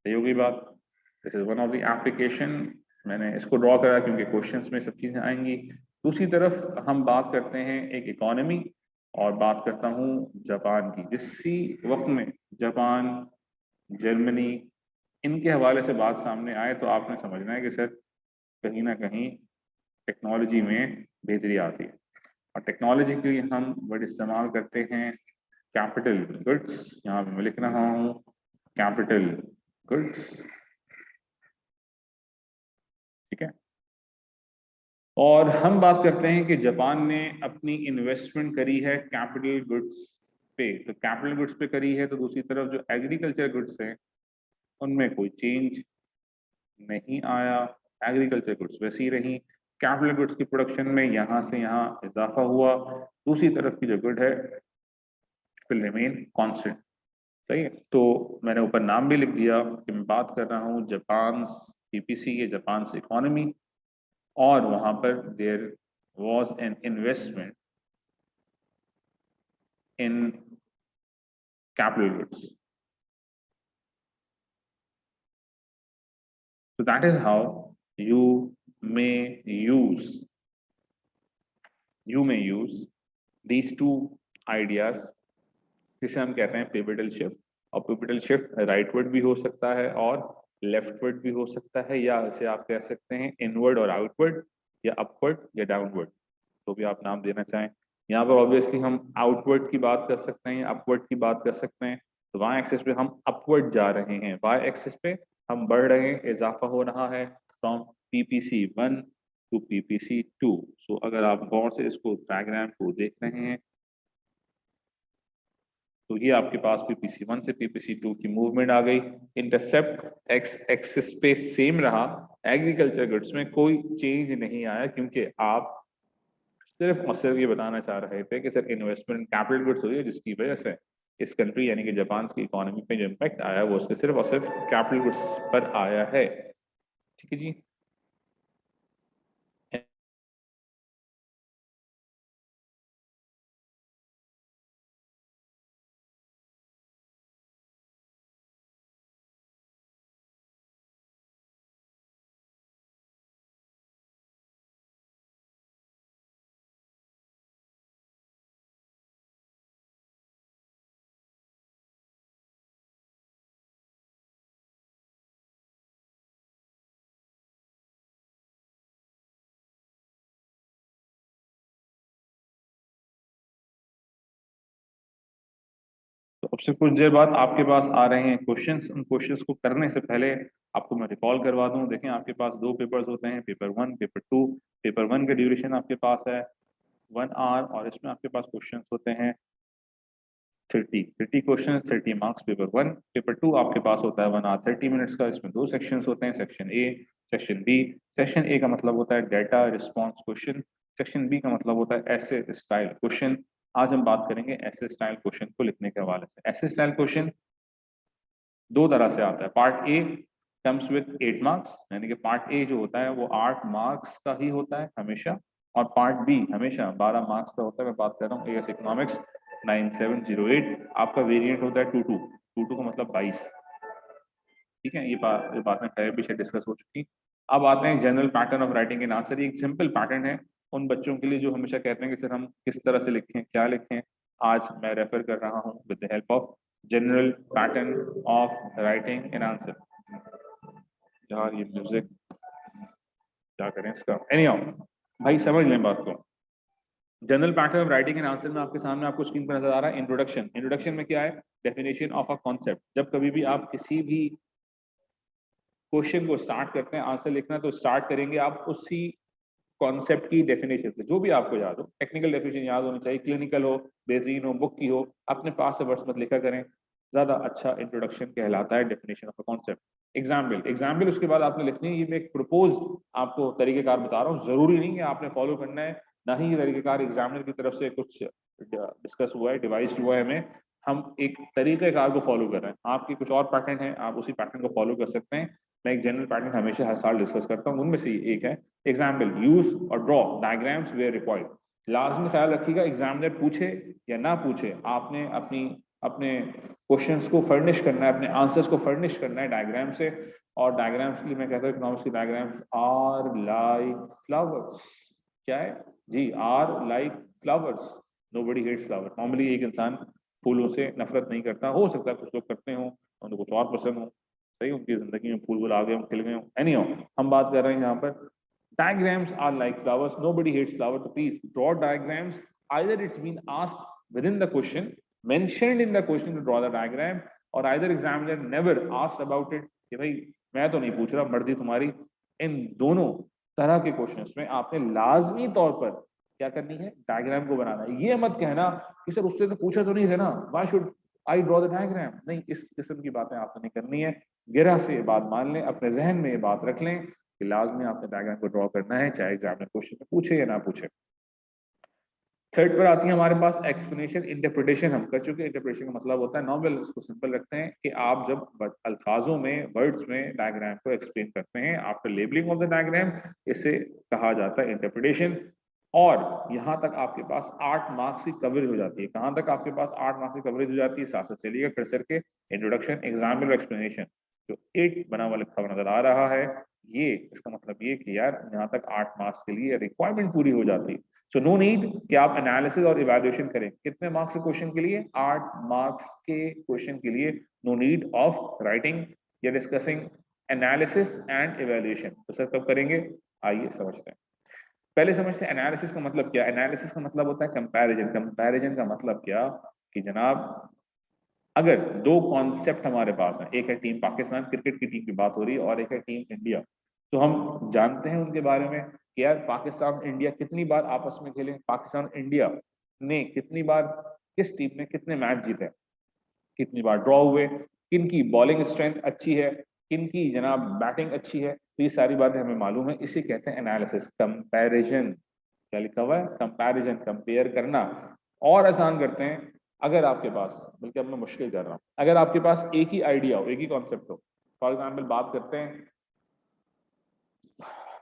सही हो गई बात। This is one of the application. मैंने इसको ड्रॉ करा क्योंकि क्वेश्चंस में सब चीजें आएंगी। दूसरी तरफ हम बात करते हैं एक इकोनॉमी और बात करता हूँ जापान की। जिसी वक्त में जापान, जर्मनी, इनके हवाले से बात सामने आए तो आपने समझना है कि सर कहीं ना कहीं टेक्नोलॉजी में बेहतरी आती है। और टेक्नोलॉजी के लिए हम वर्ड इस्तेमाल करते हैं कैपिटल गुड्स। यहाँ पे मैं लिख रहा हूँ कैपिटल गुड्स, ठीक है। और हम बात करते हैं कि जापान ने अपनी इन्वेस्टमेंट करी है कैपिटल गुड्स पे। तो कैपिटल गुड्स पे करी है, तो दूसरी तरफ जो एग्रीकल्चर गुड्स हैं उनमें कोई चेंज नहीं आया। एग्रीकल्चर गुड्स वैसी रही। कैपिटल गुड्स की प्रोडक्शन में यहाँ से यहाँ इजाफा हुआ। दूसरी तरफ की जो गुड है विल रिमेन कांस्टेंट। सही है। तो मैंने ऊपर नाम भी लिख दिया कि मैं बात कर रहा हूँ जापान पीपीसी के, जापान इकोनॉमी, और वहां पर there was an investment in capital goods. So that is how you may use these two ideas, जिसे हम कहते हैं पिवटल शिफ्ट। और पिवटल शिफ्ट राइटवर्ड भी हो सकता है और लेफ्टवर्ड भी हो सकता है, या इसे आप कह सकते हैं इनवर्ड और आउटवर्ड, या अपवर्ड या डाउनवर्ड, तो भी आप नाम देना चाहें। यहाँ पर ऑब्वियसली हम आउटवर्ड की बात कर सकते हैं, अपवर्ड की बात कर सकते हैं। तो वाई एक्सिस पे हम अपवर्ड जा रहे हैं, वाई एक्सिस पे हम बढ़ रहे हैं, इजाफा हो रहा है फ्रॉम पीपीसी 1 टू पीपीसी 2। सो अगर आप गौर से इसको डायग्राम को देख रहे हैं तो ये आपके पास पीपीसी 1 से पीपीसी 2 की मूवमेंट आ गई। इंटरसेप्ट एक्स एक्सिस पे सेम रहा। एग्रीकल्चर गुड्स में कोई चेंज नहीं आया, क्योंकि आप सिर्फ और सिर्फ ये बताना चाह रहे थे कि सर इन्वेस्टमेंट कैपिटल गुड्स हुई है, जिसकी वजह से इस कंट्री यानी कि जापान की इकोनॉमी पे जो इम्पैक्ट आया वो उसके सिर्फ और सिर्फ कैपिटल गुड्स पर आया है। ठीक है जी। तो अब से कुछ देर बाद आपके पास आ रहे हैं क्वेश्चंस। उन क्वेश्चंस को करने से पहले आपको मैं रिकॉल करवा दूं। देखें आपके पास दो पेपर्स होते हैं, पेपर 1, पेपर 2। पेपर 1 का ड्यूरेशन आपके पास है 1 आवर, और इसमें आपके पास क्वेश्चंस होते हैं 30 क्वेश्चन, 30 मार्क्स पेपर 1। पेपर 2 आपके पास होता है 1 आवर 30 मिनट्स का। इसमें दो सेक्शंस होते हैं, section A, section B. Section A का मतलब होता है data response question, section B का मतलब होता है ऐसे स्टाइल क्वेश्चन। आज हम बात करेंगे ऐसे स्टाइल क्वेश्चन को लिखने के हवाले से। ऐसे स्टाइल क्वेश्चन दो तरह से आता है। Part A comes with 8 marks, यानी कि पार्ट ए जो होता है वो 8 मार्क्स का ही होता है हमेशा, और पार्ट बी हमेशा 12 मार्क्स का होता है। मैं बात कर रहा हूँ एएस इकोनॉमिक्स 9708। आपका वेरिएंट होता है 22 का मतलब 22। ठीक है, ये बात में पहले पीछे डिस्कस हो चुकी। अब आते हैं general pattern of writing in answer. ये एक सिंपल पैटर्न है उन बच्चों के लिए जो हमेशा कहते हैं कि सर हम किस तरह से लिखें, क्या लिखें। आज मैं रेफर कर रहा हूँ with the help of general pattern of writing in answer. यार ये म्यूजिक क्या करें इसका, एनीहाउ भाई समझ लें बात को। General pattern of writing and answer में आपके सामने आपको स्क्रीन पर नजर आ रहा है इंट्रोडक्शन। इंट्रोडक्शन में क्या है? Definition of a concept. जब कभी भी आप किसी भी क्वेश्चन को स्टार्ट करते हैं आंसर लिखना, तो स्टार्ट करेंगे आप उसी कॉन्सेप्ट की डेफिनेशन से, जो भी आपको याद हो। टेक्निकल डेफिनेशन याद होनी चाहिए, क्लिनिकल हो, बेहतरीन हो, बुक की हो, अपने पास से वर्ड्स मत लिखा करें, ज्यादा अच्छा इंट्रोडक्शन कहलाता है definition of a concept. Example उसके बाद आपने लिखनी है। ये मैं एक प्रपोज आपको तरीकेकार बता रहा हूँ, जरूरी नहीं है आपने फॉलो करना है, ना ही तरीकेकार एग्जामिनर की तरफ से कुछ डिस्कस हुआ है, डिवाइस हुआ है। हमें हम एक तरीकेकार को फॉलो कर रहे हैं। आपकी कुछ और पैटर्न है, आप उसी पैटर्न को फॉलो कर सकते हैं। मैं एक जनरल पैटर्न हमेशा हर साल डिस्कस करता हूँ, उनमें से एक है एग्जाम्पल यूज और ड्रॉ डायग्राम्स वेयर रिक्वायर्ड। लाजमी ख्याल रखिएगा एग्जामिनर पूछे या ना पूछे, आपने अपने क्वेश्चंस को फर्निश करना है, अपने आंसर्स को फर्निश करना है डायग्राम से। और डायग्राम्स के लिए मैं कहता हूँ इकोनॉमिक्स की डायग्राम्स आर लाइक फ्लावर्स। क्या है जी? Are like flowers. Nobody hates flower. Normally एक इंसान फूलों से नफरत नहीं करता, हो सकता है कुछ लोग करते हो, उनको कुछ और पसंद हो, सही, उनकी जिंदगी में फूल वूल आ गए, खिल गए हो। एनीहाउ, हम बात कर रहे हैं यहाँ पर diagrams are like flowers, nobody hates flower, so please draw diagrams. Either it's been asked within the question, mentioned in the question to draw the diagram, or either examiner never asked about it कि भाई मैं तो नहीं पूछ रहा, मर्जी तुम्हारी। इन दोनों तरह के क्वेश्चंस में आपने लाजमी तौर पर क्या करनी है? डायग्राम को बनाना है। ये मत कहना कि सर उससे तो पूछा तो नहीं रहना, why should I draw the diagram. नहीं, इस किस्म की बातें आपने नहीं करनी है। गिरा से ये बात मान लें, अपने जहन में ये बात रख लें कि लाजमी आपने डायग्राम को ड्रॉ करना है, चाहे एग्जामिनर क्वेश्चन में पूछे या ना पूछे। थर्ड पर आती है हमारे पास एक्सप्लेनेशन। इंटरप्रिटेशन हम कर चुके हैं। इंटरप्रिटेशन का मतलब होता है नॉर्मल, इसको सिंपल रखते हैं कि आप जब अल्फाजों में, वर्ड्स में डायग्राम को एक्सप्लेन करते हैं after labelling of the diagram, इसे कहा जाता है इंटरप्रिटेशन। और यहाँ तक आपके पास 8 मार्क्स की कवरेज हो जाती है। कहाँ तक आपके पास 8 मार्क्स की कवरेज हो जाती है? साथ साथ चलिएगा कर्सर के। इंट्रोडक्शन, एग्जाम्पल, एक्सप्लेनेशन, जो 8 बना हुआ लिखा हुआ नजर आ रहा है, ये इसका मतलब ये कि यार यहाँ तक 8 मार्क्स के लिए रिक्वायरमेंट पूरी हो जाती है। सो नो नीड कि आप एनालिसिस और इवैल्यूएशन करें। कितने मार्क्स के क्वेश्चन के लिए? 8 मार्क्स के क्वेश्चन के लिए नो नीड ऑफ राइटिंग या डिस्कसिंग एनालिसिस एंड इवैल्यूएशन। तो सर कब करेंगे? आइए समझते हैं। पहले समझते हैं एनालिसिस का मतलब क्या। एनालिसिस का मतलब होता है कंपैरिजन। कंपैरिजन का मतलब क्या कि जनाब अगर दो कॉन्सेप्ट हमारे पास हैं, एक है टीम पाकिस्तान क्रिकेट की टीम की बात हो रही है और एक है टीम इंडिया, तो हम जानते हैं उनके बारे में कि यार पाकिस्तान इंडिया कितनी बार आपस में खेले, पाकिस्तान इंडिया ने कितनी बार, किस टीम ने कितने मैच जीते, कितनी बार ड्रॉ हुए, किन की बॉलिंग स्ट्रेंथ अच्छी है, किन की जनाब बैटिंग अच्छी है। तो ये सारी बातें हमें मालूम है, इसे कहते हैं एनालिसिस। कंपैरिजन, क्या लिखा हुआ है? कंपैरिजन, कंपेयर करना। और आसान करते हैं, अगर आपके पास, बल्कि अब मैं मुश्किल कर रहा हूं, अगर आपके पास एक ही आइडिया हो, एक ही कॉन्सेप्ट हो, फॉर एग्जाम्पल बात करते हैं,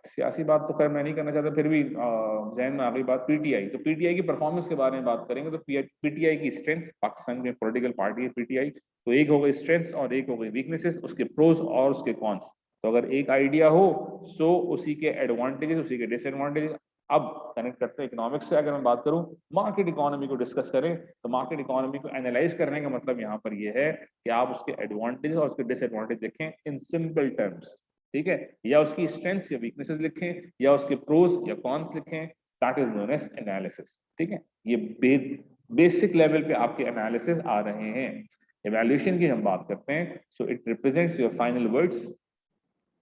सियासी बात तो खैर मैं नहीं करना चाहता, फिर भी जहन में आ गई बात, पीटीआई। तो पीटीआई की परफॉर्मेंस के बारे में बात करेंगे। तो पीटीआई की स्ट्रेंथ, पाकिस्तान में पॉलिटिकल पार्टी है पीटीआई, तो एक हो गई स्ट्रेंथ्स और एक हो गई वीकनेसेस, उसके प्रोज और उसके कॉन्स। तो अगर एक आइडिया हो सो उसी के एडवांटेजेस, उसी के डिसएडवांटेजेस। अब कनेक्ट करते हैं इकोनॉमिक्स से। अगर मैं बात करूं, मार्केट इकोनॉमी को डिस्कस करें, तो मार्केट इकोनॉमी को एनालाइज करने का मतलब यहाँ पर यह है कि आप उसके एडवांटेज और उसके डिसएडवांटेज देखें इन सिंपल टर्म्स, ठीक है, या उसकी स्ट्रेंथ्स या वीकनेसेस लिखें, या उसके प्रोज या कॉन्स लिखें। That is known as analysis, ठीक है। ये बेसिक लेवल पे आपके एनालिसिस आ रहे हैं। इवैल्यूएशन की हम बात करते हैं, so it represents your final words,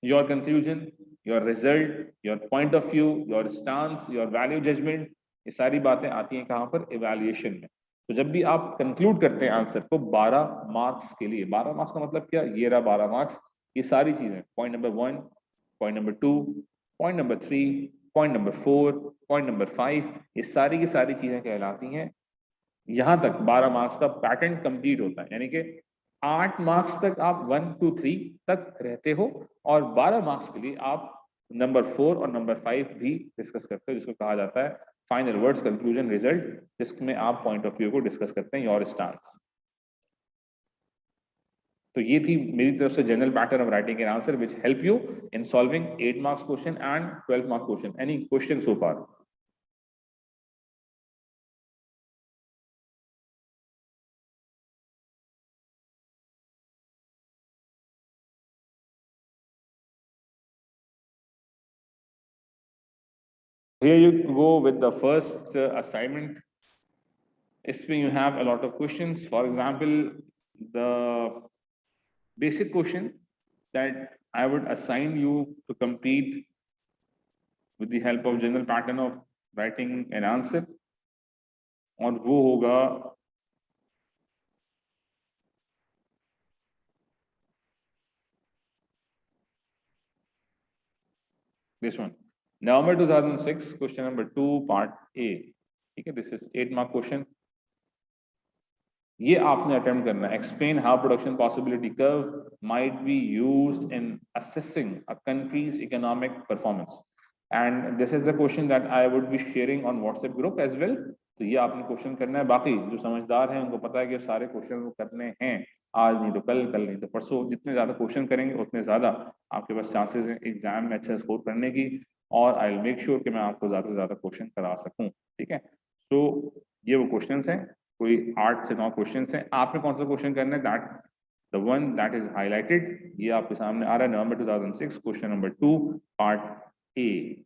your conclusion, your result, your point of view, your stance, your value judgment। ये सारी बातें आती हैं कहाँ पर? इवैल्यूएशन में। तो जब भी आप कंक्लूड करते हैं आंसर को 12 मार्क्स के लिए, 12 मार्क्स का मतलब क्या? ये रहा 12 मार्क्स। ये सारी चीजें, point number 1, point number 2, point number 3, point number 4, point number 5, ये सारी की सारी चीजें कहलाती हैं। यहां तक 12 मार्क्स का पैटर्न कंप्लीट होता है, यानी कि 8 मार्क्स तक आप 1 2 3 तक रहते हो, और 12 मार्क्स के लिए आप नंबर 4 और नंबर 5 भी डिस्कस करते हो, जिसको कहा जाता है फाइनल वर्ड्स, कंक्लूजन, रिजल्ट, जिसमें आप पॉइंट ऑफ व्यू को डिस्कस करते हैं, योर स्टांस। तो ये थी मेरी तरफ से general pattern of writing an answer which help you in solving 8 marks question and 12 marks question. Any question so far? Here you go with the first assignment. इसमें you have a lot of questions. For example, the basic question that I would assign you to complete with the help of general pattern of writing an answer, और वो होगा this one, November 2006, question number 2, part A, ठीक है। This is 8 mark question. ये आपने attempt करना है। Explain how production possibility curve might be used in assessing a country's economic performance, and this is the question that I would be sharing on WhatsApp group as well. तो ये आपने question करना है। बाकी जो समझदार हैं उनको पता है कि सारे क्वेश्चन वो करने हैं, आज नहीं तो कल, कल नहीं तो परसों। जितने ज़्यादा क्वेश्चन करेंगे उतने ज़्यादा आपके पास चांसेस हैं एग्जाम में अच्छा स्कोर करने की, और आई विल मेक श्योर कि मैं आपको ज़्यादा से ज़्यादा क्वेश्चन करा सकूँ। ठीक है, तो ये वो क्वेश्चन हैं, कोई 8 से 9 क्वेश्चन हैं। आपने कौन सा क्वेश्चन करना है, that the one that is highlighted, ये आपके सामने आ रहा है, नवंबर 2006, क्वेश्चन नंबर 2 पार्ट ए।